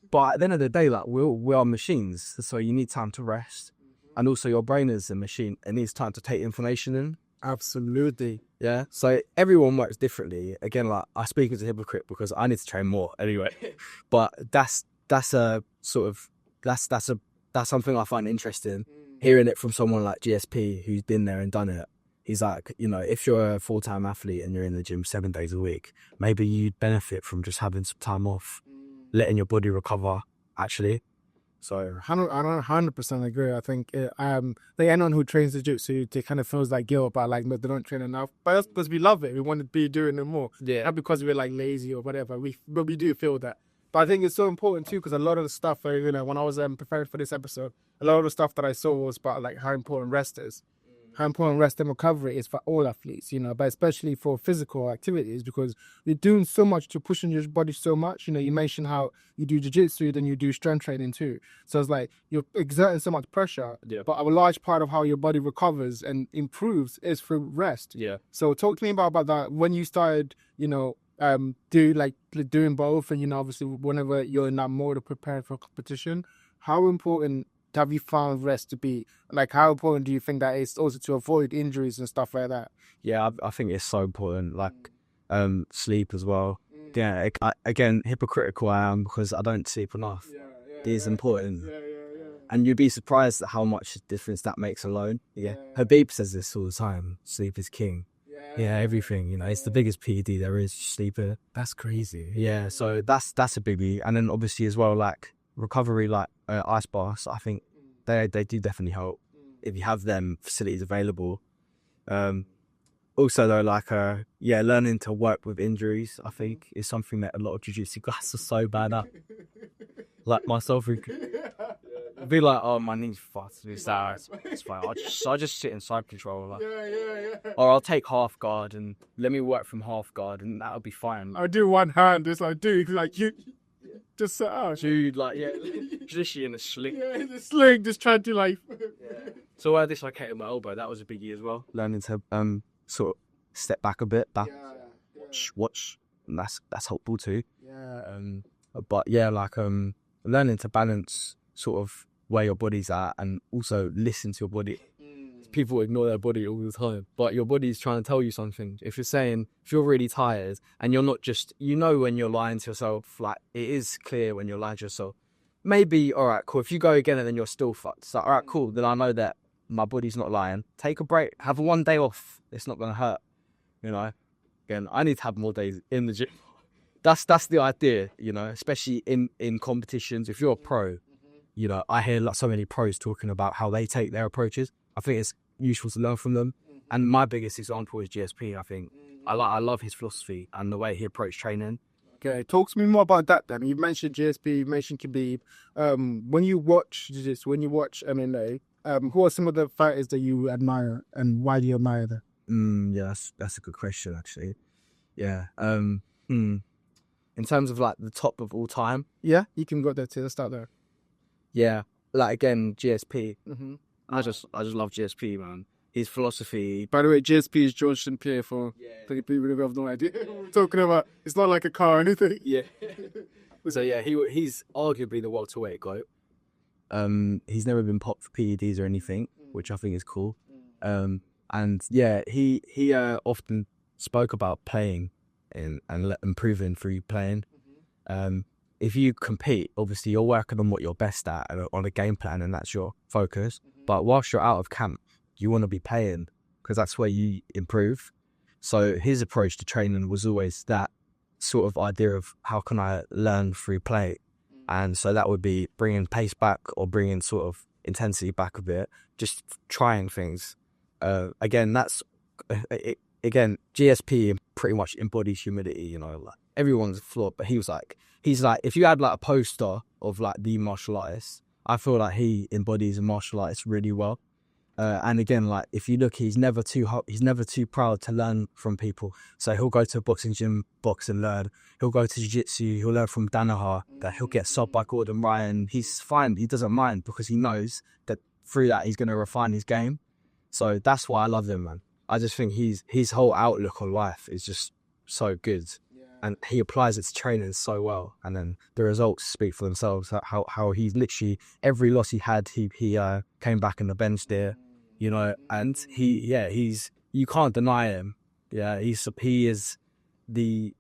But at the end of the day, like we are machines, so you need time to rest, and also your brain is a machine. It needs time to take information in. Absolutely. Yeah. So everyone works differently. Again, like I speak as a hypocrite because I need to train more anyway. But that's a sort of that's something I find interesting. Hearing it from someone like GSP who's been there and done it. He's like, you know, if you're a full-time athlete and you're in the gym 7 days a week, maybe you'd benefit from just having some time off, letting your body recover, actually. So I don't 100% agree. I think anyone who trains jiu-jitsu, they kind of feels like guilt about like they don't train enough. But that's because we love it. We want to be doing it more. Yeah. Not because we're like lazy or whatever. But we do feel that. But I think it's so important too, because a lot of the stuff, you know, when I was preparing for this episode, a lot of the stuff that I saw was about like how important rest is. How important rest and recovery is for all athletes, you know, but especially for physical activities, because you're doing so much to pushing your body so much. You know, you mentioned how you do jiu-jitsu, then you do strength training too. So it's like you're exerting so much pressure, but a large part of how your body recovers and improves is through rest. Yeah. So talk to me about that. When you started, you know, doing both, and, you know, obviously whenever you're in that mode of preparing for a competition, how important have you found rest to be? Like, how important do you think that is also to avoid injuries and stuff like that? Yeah, I think it's so important. Like, sleep as well. Yeah, again, hypocritical I am because I don't sleep enough. It is important. And you'd be surprised at how much difference that makes alone. Yeah. Habib says this all the time. Sleep is king. Yeah, everything. You know, it's the biggest PED there is, sleeping. That's crazy. Yeah, so that's a biggie. And then obviously as well, like recovery, like ice baths, I think they do definitely help if you have them facilities available. Also though, like learning to work with injuries, I think, is something that a lot of jiu-jitsu guys are so bad at. Like myself, I'd be like, oh, my knee's fucked. It's fine. I'll just sit in side control. Like, or I'll take half guard and let me work from half guard, and that'll be fine. I do one hand. It's like, dude, like you just sit out. Dude, like, yeah, literally in a sling. Yeah, in a sling, just trying to like. So I dislocated my elbow. That was a biggie as well. Learning to sort of step back a bit, watch, and that's helpful too. Yeah. But yeah, like learning to balance sort of where your body's at, and also listen to your body. People ignore their body all the time, but your body's trying to tell you something. If you're really tired and you're not just, you know, when you're lying to yourself, like it is clear when you're lying to yourself. Maybe, all right, cool. If you go again and then you're still fucked, it's like, all right, cool. Then I know that my body's not lying. Take a break. Have 1 day off. It's not going to hurt. You know, again, I need to have more days in the gym. That's the idea, you know, especially in competitions. If you're a pro, you know, I hear like so many pros talking about how they take their approaches. I think it's useful to learn from them. And my biggest example is GSP. I think I love his philosophy and the way he approached training. Okay, talk to me more about that then. You mentioned GSP, you mentioned Khabib. When you watch jiu-jitsu, when you watch MMA, who are some of the fighters that you admire and why do you admire them? Yeah, that's a good question actually. Yeah. In terms of like the top of all time. Yeah, you can go there too. Let's start there. Yeah, like again, GSP. Mm-hmm. I just love GSP, man. His philosophy. By the way, GSP is George St. Pierre for people who have no idea what we're talking about. It's not like a car or anything. Yeah. So yeah, he's arguably the welterweight goat. He's never been popped for PEDs or anything, which I think is cool. And yeah, he often spoke about playing and improving through playing. If you compete, obviously you're working on what you're best at and on a game plan, and that's your focus. But whilst you're out of camp, you want to be playing because that's where you improve. So his approach to training was always that sort of idea of how can I learn through play. And so that would be bringing pace back or bringing sort of intensity back a bit, just trying things. Again, GSP pretty much embodies humility, you know, like everyone's flawed, but he's like, if you had like a poster of like the martial artist, I feel like he embodies a martial artist really well. And again, like if you look, he's never too proud to learn from people. So he'll go to a boxing gym, box and learn. He'll go to jiu-jitsu, he'll learn from Danaher, that he'll get subbed by Gordon Ryan. He's fine, he doesn't mind because he knows that through that he's going to refine his game. So that's why I love him, man. I just think his whole outlook on life is just so good. And he applies it to training so well. And then the results speak for themselves. How he's literally, every loss he had, he came back in the bench there, you know, and he's, you can't deny him. Yeah, he is the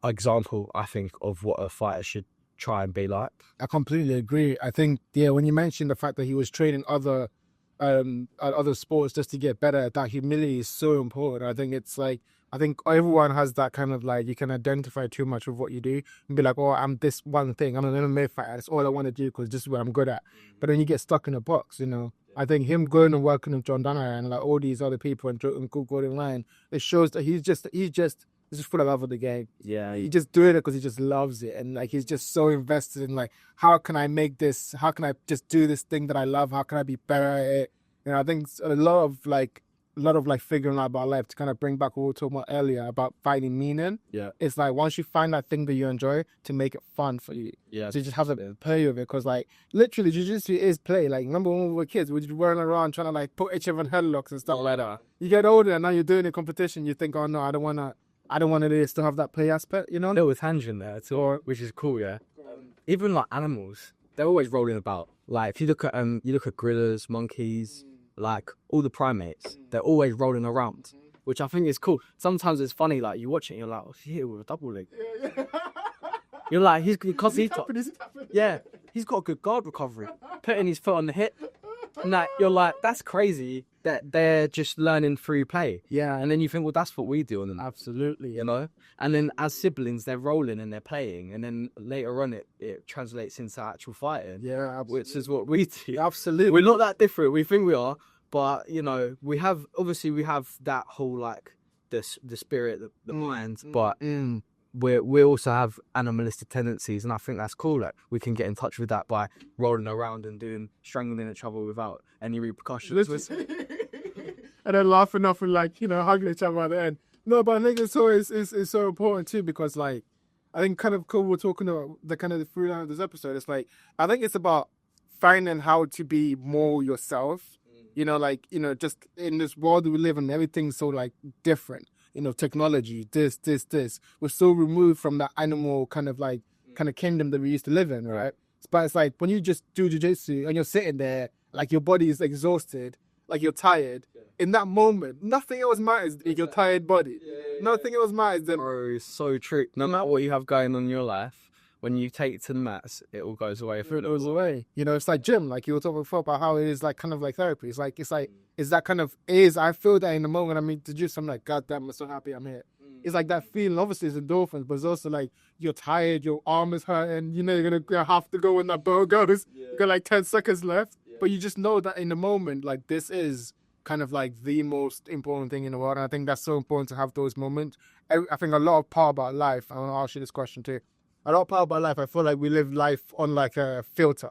example, I think, of what a fighter should try and be like. I completely agree. I think, when you mentioned the fact that he was training other sports just to get better, that humility is so important. I think it's like, I think everyone has that kind of like, you can identify too much with what you do and be like, oh, I'm this one thing. I'm an MMA fighter. That's all I want to do because this is what I'm good at. But then you get stuck in a box, you know. I think him going and working with John Danaher and like all these other people and Gordon Ryan, it shows that he's just full of love of the game. Yeah. He just doing it because he just loves it. And like, he's just so invested in like, how can I make this? How can I just do this thing that I love? How can I be better at it? You know, I think a lot of figuring out about life, to kind of bring back what we were talking about earlier about finding meaning. Yeah. It's like once you find that thing that you enjoy, to make it fun for you. Yeah. So you just have to play with it, because like literally jiu-jitsu is play. Like remember when we were kids, we just running around trying to like put each other in headlocks and stuff like that. You get older and now you're doing a competition, you think, oh no, I don't want to do this, to have that play aspect, you know? A little tangent there too, which is cool, yeah. Even like animals, they're always rolling about. Like if you look at gorillas, monkeys, like all the primates, they're always rolling around, which I think is cool. Sometimes it's funny, like you watch it and you're like, oh, he's here with a double leg. You're like, he's got a good guard recovery, putting his foot on the hip. And like, you're like, that's crazy that they're just learning through play. Yeah. And then you think, well, that's what we do. And Absolutely. you know? And then as siblings, they're rolling and they're playing. And then later on, it translates into actual fighting. Yeah, absolutely. Which is what we do. Absolutely. We're not that different. We think we are. But, you know, we have that whole, like, the spirit, the mind. But we also have animalistic tendencies. And I think that's cool. Like, we can get in touch with that by rolling around and strangling each other without any repercussions. And then laughing off and like, you know, hugging each other at the end. No, but I think it's so important too, because like, I think kind of cool we're talking about the kind of the through line of this episode. It's like, I think it's about finding how to be more yourself. You know, like, you know, just in this world that we live in, everything's so like different. You know, technology, this. We're so removed from that animal kind of kingdom that we used to live in, right? But it's like when you just do jiu-jitsu and you're sitting there, like your body is exhausted, like you're tired. In that moment, nothing else matters than your tired body. Nothing else matters than... Bro, it's so true. No matter what you have going on in your life, when you take it to the mats, it all goes away. It goes away. You know, it's like gym. Like you were talking before about how it is like kind of like therapy. It's like I feel that in the moment I'm in the gym, I'm like, God damn, I'm so happy I'm here. It's like that feeling. Obviously, it's endorphins, but it's also like you're tired, your arm is hurting. You know, you're gonna have to go when that bell goes. You got like 10 seconds left. But you just know that in the moment, like, this is kind of like the most important thing in the world. And I think that's so important to have those moments. I think a lot of part about life, I want to ask you this question too. A lot of part about life, I feel like we live life on like a filter.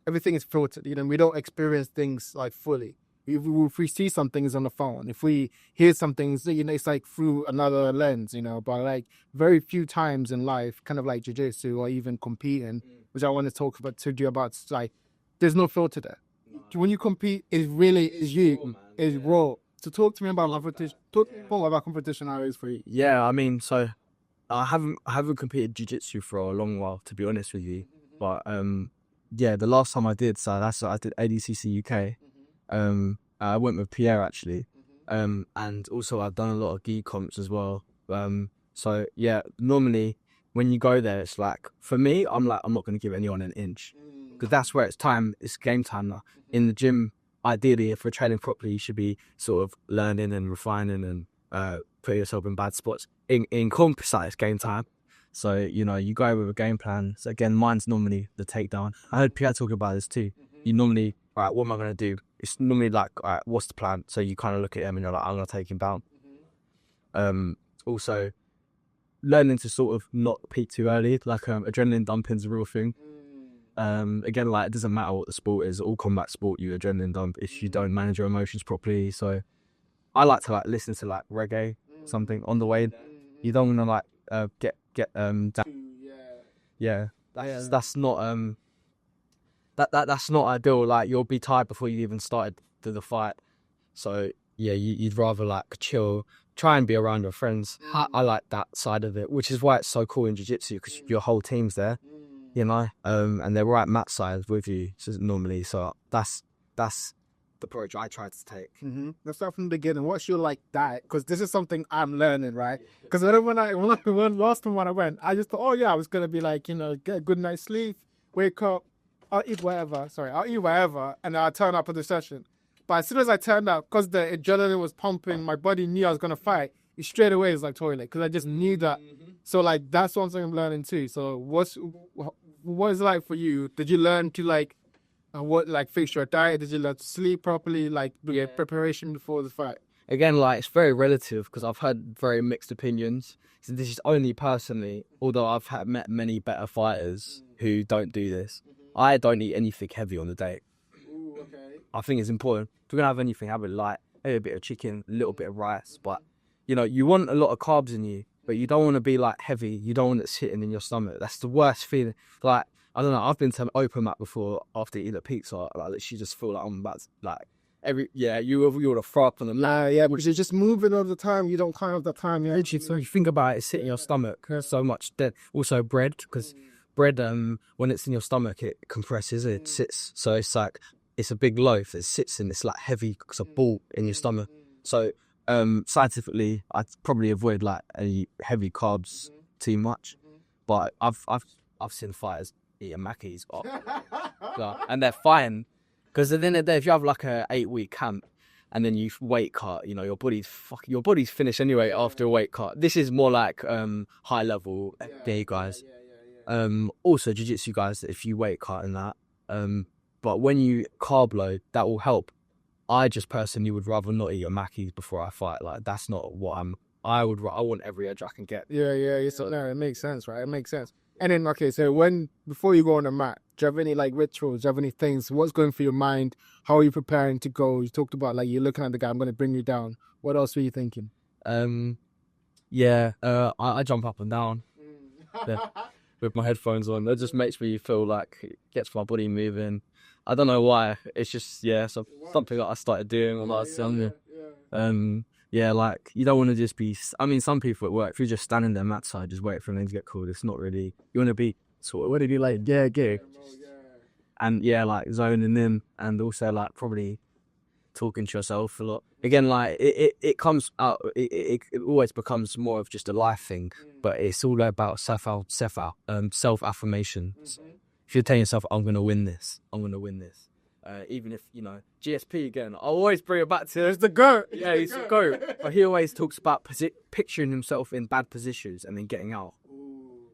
Everything is filtered, we don't experience things like fully. If we see some things on the phone, if we hear some things, it's like through another lens, but like very few times in life, kind of like jiu-jitsu or even competing, which I want to talk about to you about, like, there's no filter there. When you compete, it really is you, it's raw. So talk to me about competition. Talk to me about competition how it is for you. Yeah, I mean, so I haven't competed jiu-jitsu for a long while, to be honest with you. But yeah, the last time I did, so that's what I did ADCC UK. I went with Pierre actually, and also I've done a lot of gi comps as well. So yeah, normally when you go there, it's like, for me, I'm not going to give anyone an inch, because that's where it's game time now. In the gym, ideally, if we're training properly, you should be sort of learning and refining and put yourself in bad spots. In comp side, it's game time. So, you go with a game plan. So again, mine's normally the takedown. I heard Pierre talk about this too. You normally, all right, what am I going to do? It's normally like, all right, what's the plan? So you kind of look at him and you're like, I'm going to take him down. Also, learning to sort of not peak too early, like adrenaline dumping's a real thing. Again, like, it doesn't matter what the sport is, all combat sport, you adrenaline dump if you don't manage your emotions properly. So I like to like listen to like reggae, something on the way. You don't want to like get down. Yeah, that's not that's not ideal. Like, you'll be tired before you even started the fight. So yeah, you'd rather like chill, try and be around your friends. I like that side of it, which is why it's so cool in jiu-jitsu, because your whole team's there, and they're right mat size with you. So normally, so that's the approach I tried to take. Let's start from the beginning. What's your like diet? Because this is something I'm learning, right? Because when last time when I went, I just thought, oh yeah, I was gonna be like, get a good night's sleep, wake up, I'll eat whatever, and then I'll turn up for the session. But as soon as I turned up, because the adrenaline was pumping, my body knew I was gonna fight. It straight away was like toilet, because I just knew that. So like, that's one thing I'm learning too. So what is it like for you? Did you learn to like fix your diet? Did you learn to sleep properly? Like, preparation before the fight? Again, like, it's very relative, because I've heard very mixed opinions. So this is only personally, although I've met many better fighters who don't do this. I don't eat anything heavy on the day. Ooh, okay. I think it's important. If we're gonna have anything, have it light, maybe a bit of chicken, a little bit of rice. But you want a lot of carbs in you, but you don't want to be like heavy. You don't want it sitting in your stomach. That's the worst feeling. Like, I don't know, I've been to open mat before after eating a pizza. Like, literally just feel like I'm about to, like, you would have throw up on them. Nah, yeah, because you're just moving all the time. You don't have the time. So you think about it, it's sitting in your stomach. So much dead. Also bread, because bread, when it's in your stomach, it compresses, it sits. So it's like, it's a big loaf that sits in, it's like heavy, because a ball in your stomach. So scientifically, I'd probably avoid like any heavy carbs too much. But I've seen fighters eating Mackies, and they're fine, because at the end of the day, if you have like a 8-week camp and then you weight cut, your body's finished anyway after a weight cut. This is more like high level day guys. Also jiu-jitsu guys, if you weight cut and that, but when you carb load, that will help. I just personally would rather not eat a Mackies before I fight. Like, that's not what I want every edge I can get. Yeah. So no, it makes sense, right? It makes sense. And then, okay, so before you go on the mat, do you have any like rituals? Do you have any things? What's going through your mind? How are you preparing to go? You talked about like, you're looking at the guy, I'm going to bring you down. What else were you thinking? I jump up and down with my headphones on. That just makes me feel like, it gets my body moving. I don't know why. It's just, something that I started doing when I was younger. Like, you don't want to just be, I mean, some people at work, if you're just standing there mat side, just wait for them to get called, it's not really, you want to be sort of, what did you like? Yeah. And like zoning in, and also like probably talking to yourself a lot. Again, like, it comes out, it always becomes more of just a life thing, but it's all about self-affirmations. If you're telling yourself, I'm going to win this. Even if, GSP again, I always bring it back to, it's the GOAT. Yeah, he's the GOAT. But he always talks about picturing himself in bad positions and then getting out.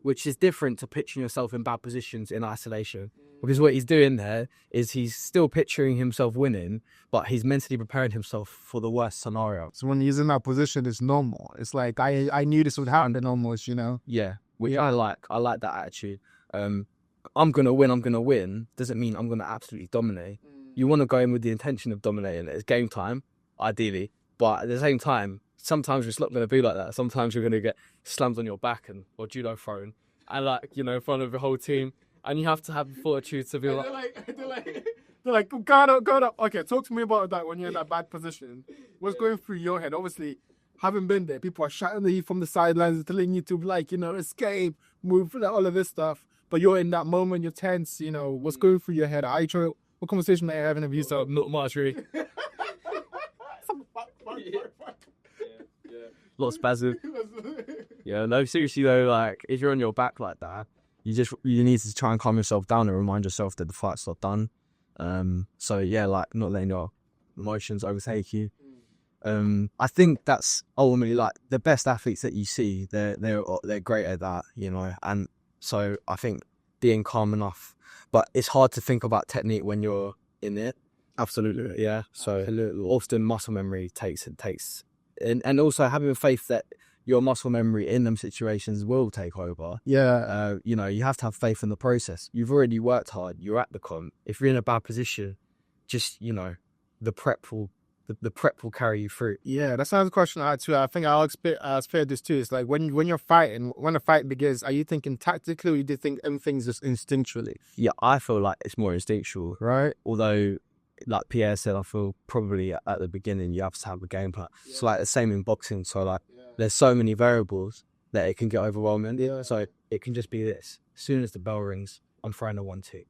which is different to pitching yourself in bad positions in isolation. Because what he's doing there is he's still picturing himself winning, but he's mentally preparing himself for the worst scenario. So when he's in that position, it's normal. It's like I knew this would happen, then almost, you know. Yeah, which I like that attitude. I'm gonna win doesn't mean I'm gonna absolutely dominate. You want to go in with the intention of dominating. It's game time, ideally, but at the same time, sometimes it's not going to be like that. Sometimes you're going to get slammed on your back or judo thrown, and in front of the whole team, and you have to have the fortitude to be they're like, guard up. Okay, talk to me about that when you're in that bad position. What's going through your head? Obviously, having been there, people are shouting at you from the sidelines, telling you to escape, move, all of this stuff. But you're in that moment, you're tense. What's going through your head? What conversation are you having with yourself? Not much, really. Lots of spasm. Yeah, no, seriously though, if you're on your back like that, you need to try and calm yourself down and remind yourself that the fight's not done. So yeah, not letting your emotions overtake you. I think that's ultimately the best athletes that you see. They're great at that, and so I think being calm enough. But it's hard to think about technique when you're in it. Absolutely, Yeah. So absolutely. Often muscle memory takes, and also having faith that your muscle memory in them situations will take over. Yeah. You have to have faith in the process. You've already worked hard. You're at the comp. If you're in a bad position, just the prep will carry you through. Yeah, that's another question I had too. I think I'll explain this too. It's like when you're fighting, when a fight begins, are you thinking tactically or do you think everything's just instinctually? Yeah, I feel like it's more instinctual, right? Although, like Pierre said, I feel probably at the beginning you have to have a game plan. Yeah. It's the same in boxing. So there's so many variables that it can get overwhelming. Yeah. So it can just be this. As soon as the bell rings, I'm throwing a 1-2,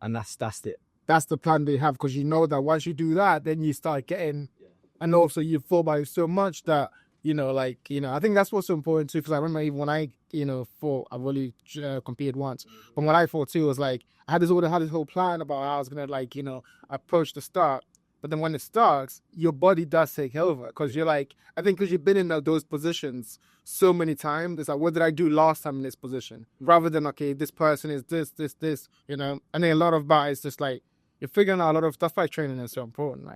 and that's it. That's the plan they have, because that once you do that, then you start getting, and also you fall by so much that, I think that's what's so important too. Because I remember even when I, fought, I've only competed once, but when I fought too, it was I had this whole plan about how I was gonna approach the start. But then when it starts, your body does take over, because you're I think because you've been in those positions so many times, it's what did I do last time in this position? Rather than, okay, this person is this, and then a lot of that is just you're figuring out a lot of stuff. Training is so important,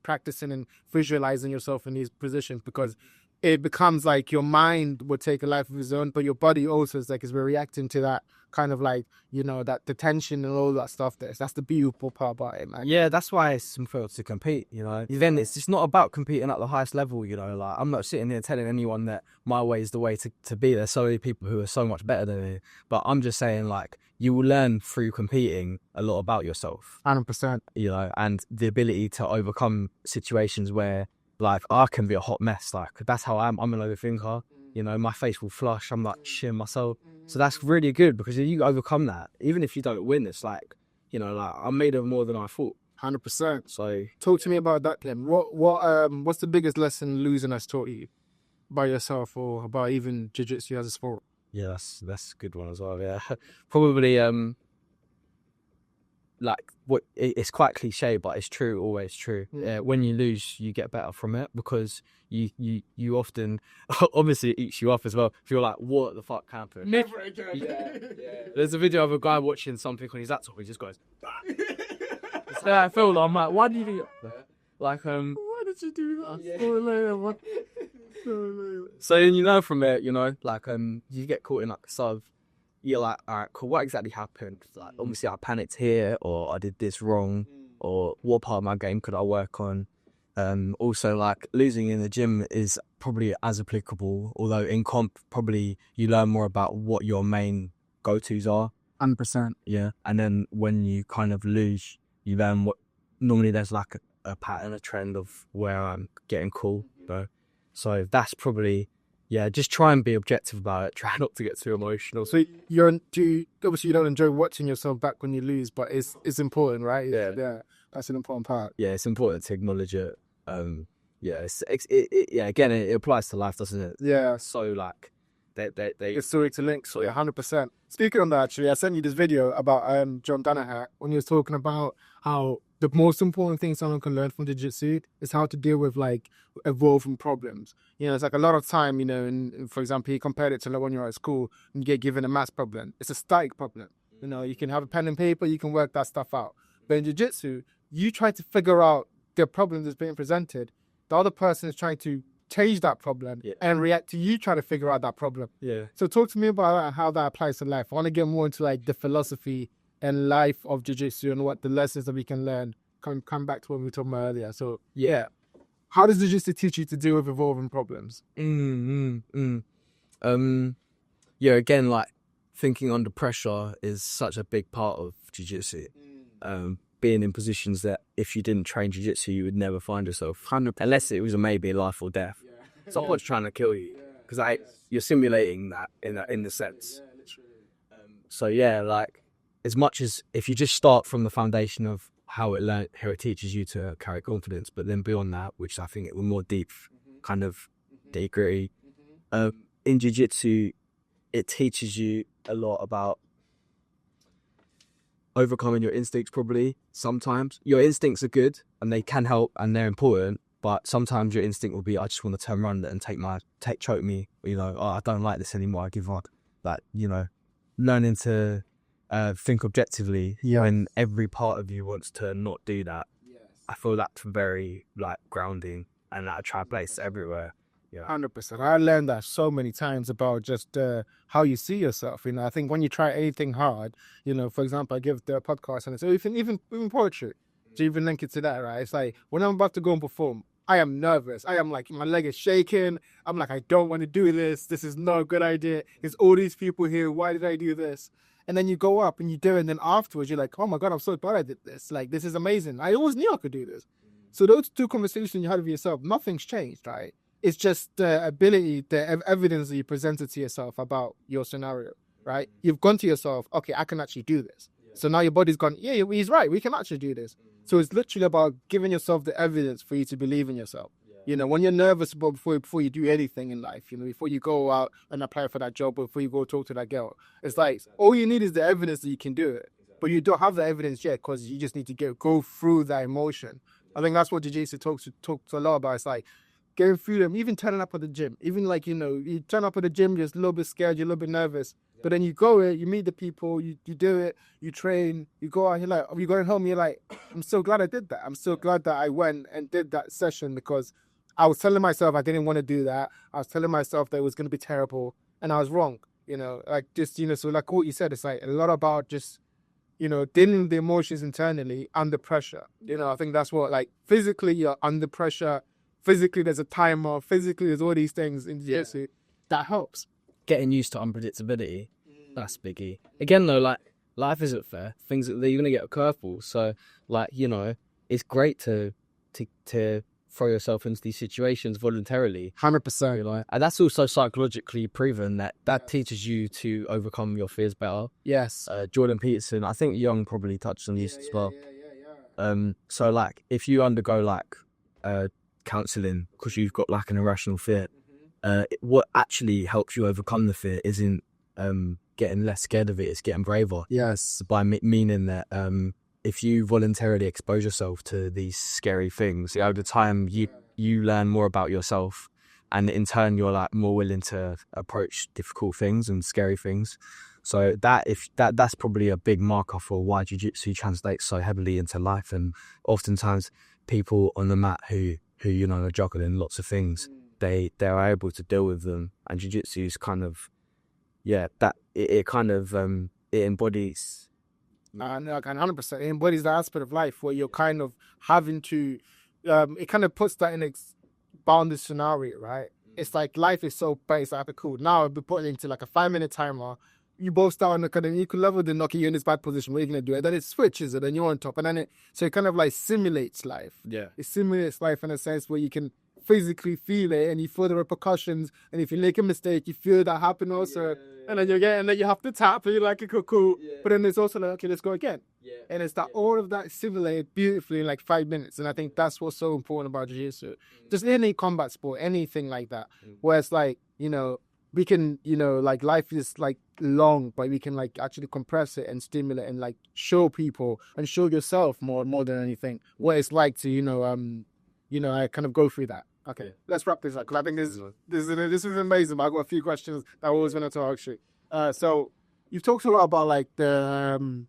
practicing and visualizing yourself in these positions, because it becomes your mind would take a life of its own, but your body also is reacting to that kind of that the tension and all that stuff. That's the beautiful part about it, man. Yeah, that's why it's important to compete. Then it's just not about competing at the highest level. I'm not sitting here telling anyone that my way is the way to be. There's so many people who are so much better than me, but I'm just saying you will learn through competing a lot about yourself. 100%. And the ability to overcome situations where I can be a hot mess. That's how I am. I'm an overthinker. My face will flush. I'm shitting myself. So that's really good, because if you overcome that, even if you don't win, it's I'm made of more than I thought. 100%. So talk to me about that, Clem. What's the biggest lesson losing has taught you about yourself, or about even jiu-jitsu as a sport? Yeah, that's a good one as well. Yeah, probably it's quite cliche, but it's true, always true. When you lose, you get better from it, because you often, obviously it eats you up as well. If you're what the fuck happened? Never again. Yeah. There's a video of a guy watching something on his laptop. He just goes, so I feel why did you do that? Why did you do that? Yeah. So from it, you get caught in a sub. You're all right, cool, what exactly happened? Obviously I panicked here, or I did this wrong, or what part of my game could I work on? Also, losing in the gym is probably as applicable, although in comp, probably you learn more about what your main go-tos are. 100%. Yeah. And then when you kind of lose, you learn what, normally there's a pattern, a trend of where I'm getting cool, though. So that's probably... Yeah, just try and be objective about it. Try not to get too emotional. So obviously you don't enjoy watching yourself back when you lose, but it's important, right? Yeah, that's an important part. Yeah, it's important to acknowledge it. Again, it applies to life, doesn't it? Yeah. So it's so to link. So 100%. Speaking on that, actually, I sent you this video about John Danaher when he was talking about how the most important thing someone can learn from jiu-jitsu is how to deal with like evolving problems. You know, it's like a lot of time, you know, and for example, he compared it to like when you're at school and you get given a maths problem. It's a static problem. You know, you can have a pen and paper, you can work that stuff out. But in jiu-jitsu, you try to figure out the problem that's being presented. The other person is trying to change that problem and react to you trying to figure out that problem. Yeah. So talk to me about how that applies to life. I want to get more into like the philosophy and life of jiu-jitsu and what the lessons that we can learn. Come back to what we were talking about earlier. So yeah, how does jiu-jitsu teach you to deal with evolving problems? Yeah, again, like thinking under pressure is such a big part of jiu-jitsu. Being in positions that if you didn't train jiu-jitsu, you would never find yourself. Unless it was maybe life or death. Someone's trying to kill you. Because you're simulating that in the sense. So yeah, like as much as if you just start from the foundation of how it teaches you to carry confidence, but then beyond that, which I think it was more deep, kind of nitty-gritty. In jiu-jitsu, it teaches you a lot about overcoming your instincts. Probably sometimes your instincts are good and they can help and they're important, but sometimes your instinct will be, I just want to turn around and choke me, you know, I don't like this anymore, I give up. Like, you know, learning to think objectively when every part of you wants to not do that. I feel that's very like grounding, and that I try to place everywhere. 100%. I learned that so many times about just how you see yourself. You know, I think when you try anything hard, you know, for example, I give the podcast and it's even poetry. To even link it to that, right? It's like when I'm about to go and perform, I am nervous. I am like, my leg is shaking. I'm like, I don't want to do this. This is not a good idea. There's all these people here. Why did I do this? And then you go up and you do it. And then afterwards, you're like, oh my God, I'm so glad I did this. Like, this is amazing. I always knew I could do this. So those two conversations you had with yourself, nothing's changed, right? It's just the ability, the evidence that you presented to yourself about your scenario, right? You've gone to yourself, okay, I can actually do this. So now your body's gone, yeah, he's right. We can actually do this. So it's literally about giving yourself the evidence for you to believe in yourself. You know, when you're nervous before you do anything in life, you know, before you go out and apply for that job, or before you go talk to that girl, it's like all you need is the evidence that you can do it. But you don't have the evidence yet because you just need to go through that emotion. I think that's what jiu-jitsu talks a lot about. It's like getting through them, even turning up at the gym. Even like, you know, you turn up at the gym, you're just a little bit scared, you're a little bit nervous. But then you go in, you meet the people, you do it, you train, you go out, you're like, you're going home, you're like, I'm so glad I did that. I'm so glad that I went and did that session, because I was telling myself I didn't want to do that. I was telling myself that it was going to be terrible, and I was wrong, you know, like just, you know, so like what you said, it's like a lot about just, you know, dealing with the emotions internally under pressure. You know, I think that's what, like, physically you're under pressure, physically there's a timer, physically there's all these things in jiu-jitsu that helps. Getting used to unpredictability, that's biggie. Again though, like, life isn't fair. Things that you're gonna get a curveball. So, like, you know, it's great to throw yourself into these situations voluntarily. 100%. Like, and that's also psychologically proven that teaches you to overcome your fears better. Yes. Jordan Peterson, I think Young probably touched on this as well. So like, if you undergo like counselling because you've got like an irrational fear, what actually helps you overcome the fear isn't getting less scared of it, it's getting braver. Yes. By meaning that if you voluntarily expose yourself to these scary things, over time you learn more about yourself, and in turn you're like more willing to approach difficult things and scary things. So that's probably a big marker for why jiu-jitsu translates so heavily into life. And oftentimes people on the mat who you know are juggling lots of things, they're able to deal with them, and jiu-jitsu is kind of it embodies. No, 100%. It embodies the aspect of life where you're kind of having to, it kind of puts that in a bounded scenario, right? It's like life is so base, like, cool. Now I'll be putting into like a 5-minute timer. You both start on the kind of equal level, then knocking you in this bad position. What are you going to do? And then it switches, and then you're on top. And then so it kind of like simulates life. Yeah. It simulates life in a sense where you can physically feel it, and you feel the repercussions. And if you make a mistake, you feel that happen also. And then and then you have to tap, and you're like, cool. Yeah. But then it's also like, okay, let's go again. Yeah. And it's that all of that simulated beautifully in like 5 minutes. And I think that's what's so important about jiu-jitsu. Just any combat sport, anything like that, where it's like, you know, we can, like life is like long, but we can like actually compress it and stimulate and like show people and show yourself more than anything what it's like to, I kind of go through that. Okay, let's wrap this up because I think this is amazing. I've got a few questions that I always wanted to ask you. So you've talked a lot about like the,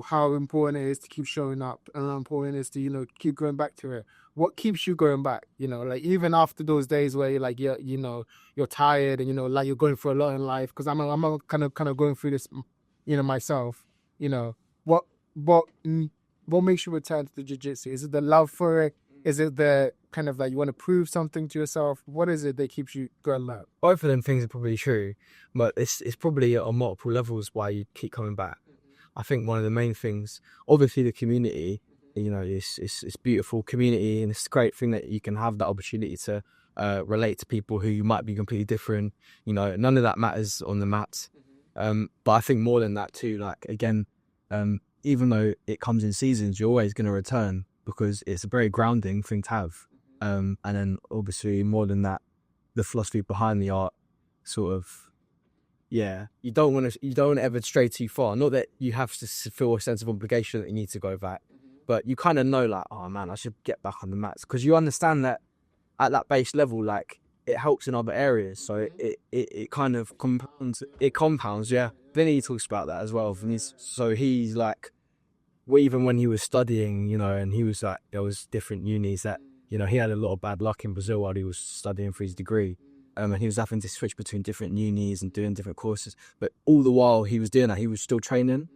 how important it is to keep showing up and how important it is to, keep going back to it. What keeps you going back? Like even after those days where you're like, you're tired and, like you're going through a lot in life. Because I'm kind of going through this, myself. What makes you return to the jiu-jitsu? Is it the love for it? Is it the kind of like you want to prove something to yourself? What is it that keeps you going back? Both of them things are probably true, but it's probably on multiple levels why you keep coming back. I think one of the main things, obviously the community, it's beautiful community, and it's a great thing that you can have that opportunity to relate to people who you might be completely different. None of that matters on the mat. But I think more than that too, like again, even though it comes in seasons, you're always going to return because it's a very grounding thing to have. And then obviously more than that, the philosophy behind the art sort of, you don't want to ever stray too far. Not that you have to feel a sense of obligation that you need to go back, but you kind of know like, oh man, I should get back on the mats, because you understand that at that base level, like it helps in other areas. So it kind of compounds. Yeah. Vinny talks about that as well. He's like, even when he was studying, and he was like, there was different unis that, he had a lot of bad luck in Brazil while he was studying for his degree. And he was having to switch between different unis and doing different courses. But all the while he was doing that, he was still training.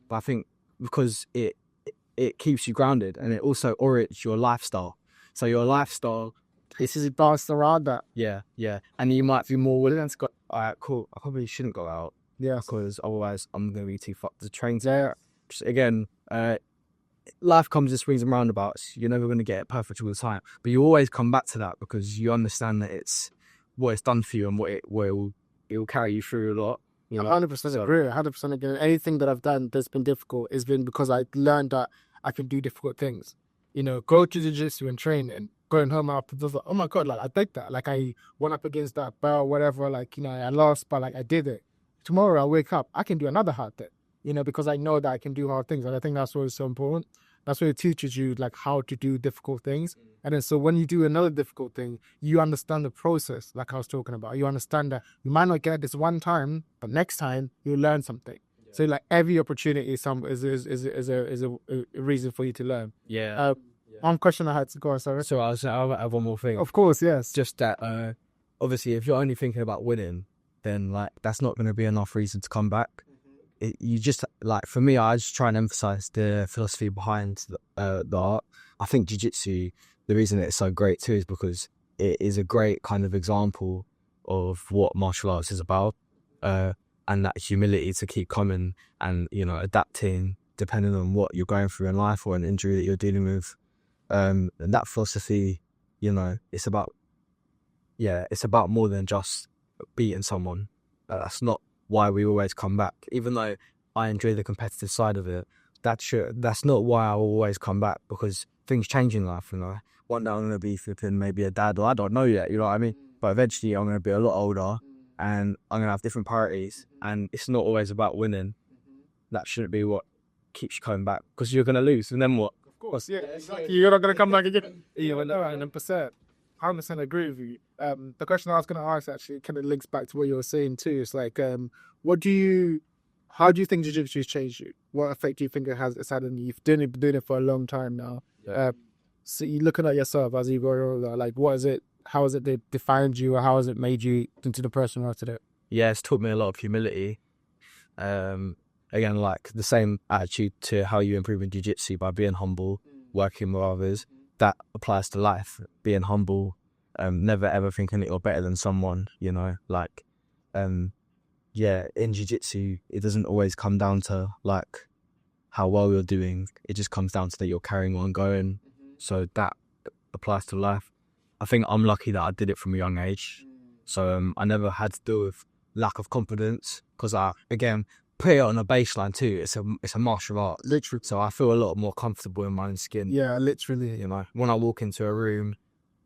But I think because it keeps you grounded, and it also orients your lifestyle. So your lifestyle, this is balanced around that. Yeah. And you might be more willing to go, all right, cool, I probably shouldn't go out. Yeah. Because otherwise I'm going to be too fucked to train there. Just, again, life comes in swings and roundabouts. You're never going to get it perfect all the time. But you always come back to that because you understand that it's what it's done for you and it will carry you through a lot. 100% agree. 100% agree. Anything that I've done that's been difficult has been because I learned that I can do difficult things. Go to jiu-jitsu and train, and going home after this, like, oh my God, like I did that. Like I went up against that bell, whatever, like, I lost, but like I did it. Tomorrow I wake up, I can do another hard thing, because I know that I can do hard things. And I think that's what is so important. That's what it teaches you, like how to do difficult things. And then so when you do another difficult thing, you understand the process, like I was talking about. You understand that you might not get it this one time, but next time you'll learn something. Yeah. So like every opportunity is a reason for you to learn. Yeah. One question I had to go on, sorry. So I'll have one more thing. Of course, yes. Just that obviously if you're only thinking about winning, then like that's not going to be enough reason to come back. You just, like, for me, I just try and emphasize the philosophy behind the art. I think jiu-jitsu, the reason it's so great too is because it is a great kind of example of what martial arts is about, and that humility to keep coming and, adapting depending on what you're going through in life or an injury that you're dealing with. And that philosophy, it's about more than just beating someone. That's not why we always come back. Even though I enjoy the competitive side of it, that's not why I will always come back, because things change in life. One day I'm going to be flipping maybe a dad, or I don't know yet, you know what I mean? But eventually I'm going to be a lot older and I'm going to have different priorities, and it's not always about winning. That shouldn't be what keeps you coming back, because you're going to lose, and then what? Of course, yeah, exactly. You're not going to come back again. Yeah, 100%. 100% agree with you. The question I was going to ask actually kind of links back to what you were saying too. It's like, how do you think jiu-jitsu has changed you? What effect do you think it's had on you? You've been doing it for a long time now. Yeah. So you're looking at yourself as you grow older, like what is it? How has it defined you, or how has it made you into the person you are today? Yeah, it's taught me a lot of humility. Again, like the same attitude to how you improve in jiu-jitsu by being humble, working with others. That applies to life, being humble, never ever thinking that you're better than someone, in jiu-jitsu, it doesn't always come down to like how well you're doing. It just comes down to that you're carrying on going. So that applies to life. I think I'm lucky that I did it from a young age. So I never had to deal with lack of confidence, because I, again, put it on a baseline too. It's a martial art, literally. So I feel a lot more comfortable in my own skin. Yeah, literally. When I walk into a room,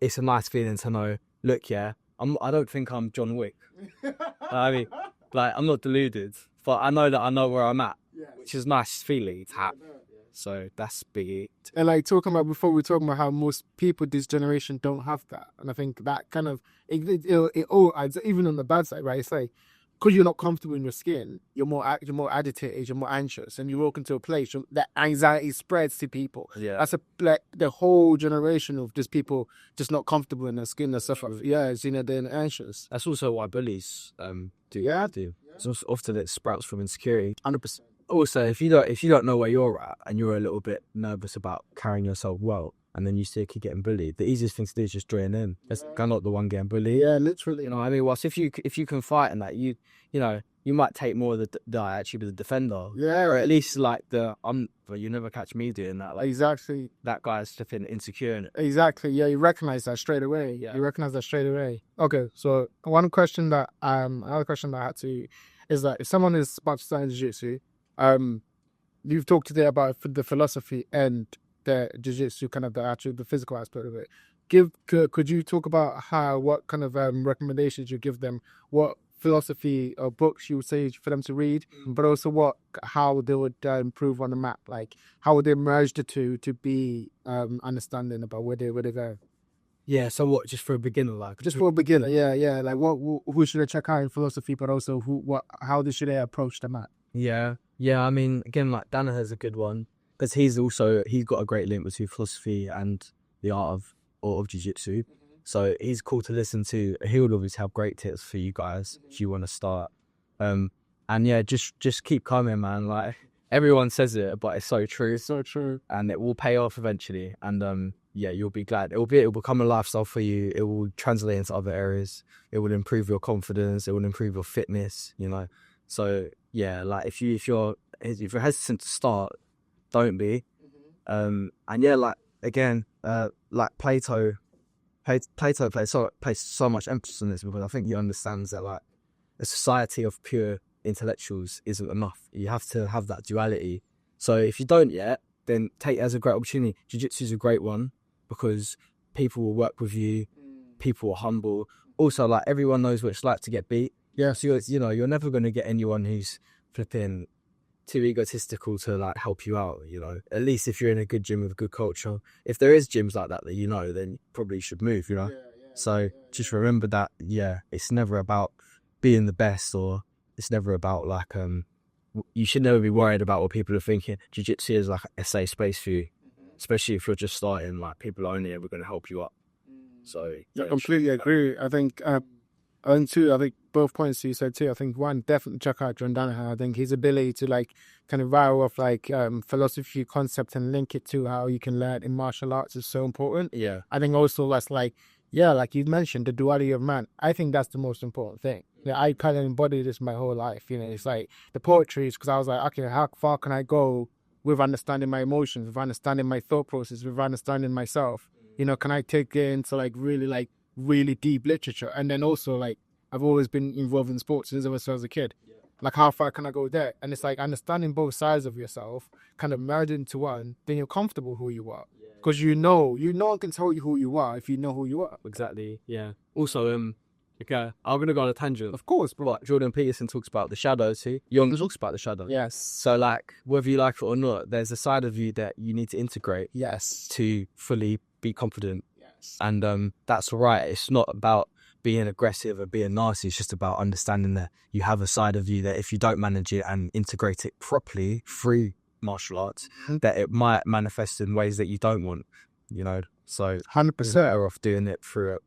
it's a nice feeling to know, look, I'm I don't think I'm John Wick. I mean, like, I'm not deluded, but I know that I know where I'm at, which is a nice feeling to have. So that's big. And like talking about before, we were talking about how most people this generation don't have that, and I think that kind of it all adds, even on the bad side, right? It's like because you're not comfortable in your skin, you're more agitated, you're more anxious, and you walk into a place that anxiety spreads to people. Yeah. That's the whole generation of just people just not comfortable in their skin and stuff. Yeah, it's, they're anxious. That's also why bullies do. So often it sprouts from insecurity. 100%. Also, if you don't know where you're at and you're a little bit nervous about carrying yourself well, and then you still keep getting bullied, the easiest thing to do is just join in. I'm not the one getting bullied. Yeah, literally. You know what I mean? Whilst if you can fight in that, you might take more of the actually be the defender. Yeah. Or at least like but you never catch me doing that. Like, Exactly. that guy's flipping insecure in it. Exactly. Yeah, you recognize that straight away. Yeah. You recognize that straight away. Okay, so another question that I had to is that if someone is about to start in jiu-jitsu, you've talked today about the philosophy and the jiu-jitsu, kind of the physical aspect of it. Could you talk about what kind of recommendations you give them, what philosophy or books you would say for them to read, but also how they would improve on the map, like how would they merge the two to be understanding about where they go? Yeah. So what? Just for a beginner, like Just for a beginner, yeah. Like who should they check out in philosophy, but also how should they approach the map? Yeah. I mean, again, like Danaher's a good one because he's got a great link between philosophy and the art of jiu-jitsu. So he's cool to listen to. He would always have great tips for you guys if you want to start. And yeah, just keep coming, man. Like everyone says it, but it's so true. It's so true. And it will pay off eventually. And yeah, you'll be glad. It will become a lifestyle for you. It will translate into other areas. It will improve your confidence. It will improve your fitness. So yeah, like if you're hesitant to start, don't be. And yeah, like again, like Plato places so much emphasis on this because I think he understands that like a society of pure intellectuals isn't enough. You have to have that duality. So if you don't yet, then take it as a great opportunity. Jiu-jitsu is a great one because people will work with you, people are humble. Also, like everyone knows what it's like to get beat. Yeah. So you're never going to get anyone who's flipping too egotistical to like help you out. At least if you're in a good gym with a good culture. If there is gyms like that then you probably should move. So just remember that. Yeah, it's never about being the best, or it's never about like you should never be worried about what people are thinking. Jiu-jitsu is like a safe space for you, especially if you're just starting. Like people are only ever going to help you up. So I completely agree. I think and two, I think both points you said too. I think one, definitely check out John Danaher. I think his ability to like kind of rattle off like philosophy concept and link it to how you can learn in martial arts is so important. Yeah. I think also that's like you mentioned, the duality of man. I think that's the most important thing. Yeah, I kind of embody this my whole life. It's like the poetry is because I was like, okay, how far can I go with understanding my emotions, with understanding my thought process, with understanding myself? Can I take it into like really deep literature? And then also like I've always been involved in sports since I was a kid. Like how far can I go there? And it's like understanding both sides of yourself, kind of merging into one, then you're comfortable who you are. Because no one can tell you who you are if you know who you are. Exactly. Yeah. Also, okay, I'm gonna go on a tangent. Of course, bro. But Jordan Peterson talks about the shadow too. Young talks about the shadow. Yes. So like, whether you like it or not, there's a side of you that you need to integrate. Yes. To fully be confident. Yes. And that's right. It's not about being aggressive or being nasty. It's just about understanding that you have a side of you that if you don't manage it and integrate it properly through martial arts, that it might manifest in ways that you don't want. So 100%. You're better off doing it through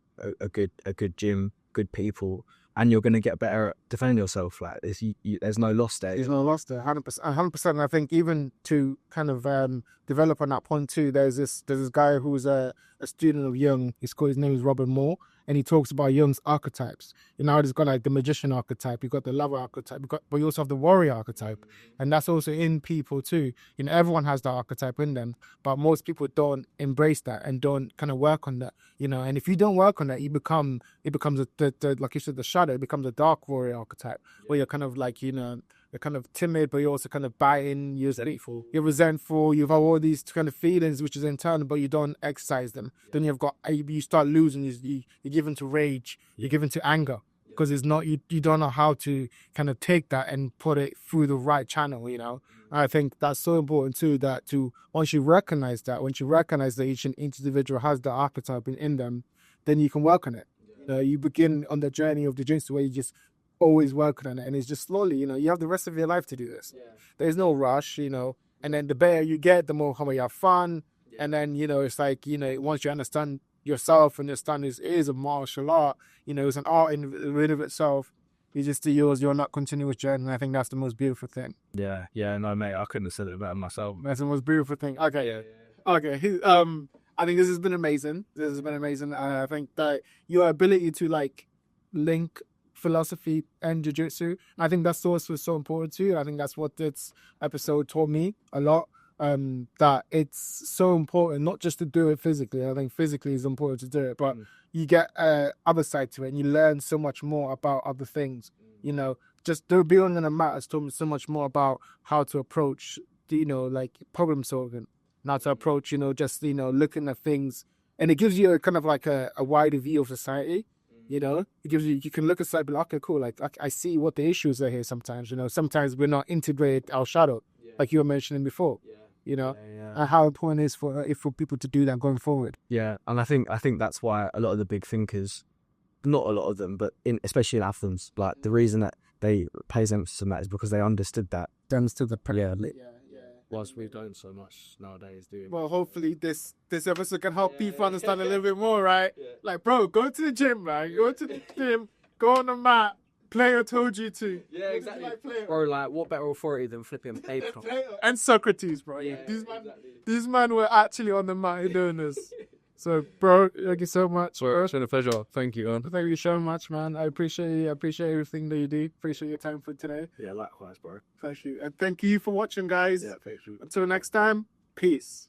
a good gym, good people, and you're going to get better at defending yourself. Like there's no loss there. There's no loss there, 100%. And I think even to kind of develop on that point too, there's this guy who's a student of Jung. His name is Robert Moore, and he talks about Jung's archetypes. There's got like the magician archetype, you got the lover archetype, but you also have the warrior archetype, and that's also in people too. Everyone has that archetype in them, but most people don't embrace that and don't kind of work on that. And if you don't work on that, it becomes the like you said, the shadow. It becomes a dark warrior archetype, where you're kind of like you're kind of timid, but you're also kind of biting, you're resentful, you've got all these kind of feelings which is internal, but you don't exercise them. Then you start losing, you give into rage, you give into anger. Because it's not, you don't know how to kind of take that and put it through the right channel, you know. I think that's so important too, that once you recognize that each individual has the archetype in them, then you can work on it. You begin on the journey of the jiu-jitsu where you just always working on it, and it's just slowly, you know, you have the rest of your life to do this. There's no rush, you know, and then the better you get, the more how you have fun, and then, you know, it's like, you know, once you understand yourself and understand it is a martial art, you know, it's an art in of itself. You just do yours, you're not continuous journey, and I think that's the most beautiful thing. Yeah, no, mate, I couldn't have said it better myself. That's the most beautiful thing. Okay, okay. I think this has been amazing. I think that your ability to like link philosophy and jiu-jitsu, I think that's also so important too. I think that's what this episode taught me a lot. That it's so important not just to do it physically. I think physically is important to do it, but you get other side to it, and you learn so much more about other things. You know, just being on a mat has taught me so much more about how to approach, you know, like problem solving, how to approach, you know, just, you know, looking at things, and it gives you a kind of like a wider view of society. You know, it gives you can look at side, but okay, cool. Like I see what the issues are here. Sometimes, you know, sometimes we're not integrated our shadow, like you were mentioning before. You know, and how important it is for people to do that going forward. Yeah, and I think that's why a lot of the big thinkers, not a lot of them, but especially in Athens, like the reason that they place emphasis on that is because they understood that. They understood the Whilst we don't so much nowadays, do we? Well, hopefully this episode can help people understand a little bit more, right? Like, bro, go to the gym, man. Go to the gym, go on the mat. Player told you to. Yeah, exactly. Bro, like, what better authority than flipping Plato? And Socrates, bro. These men were actually on the mat doing this. So, bro, thank you so much. It's been a pleasure. Thank you, man. Thank you so much, man. I appreciate you. I appreciate everything that you do. Appreciate your time for today. Yeah, likewise, bro. Thank you. And thank you for watching, guys. Yeah, thank you. Until next time, peace.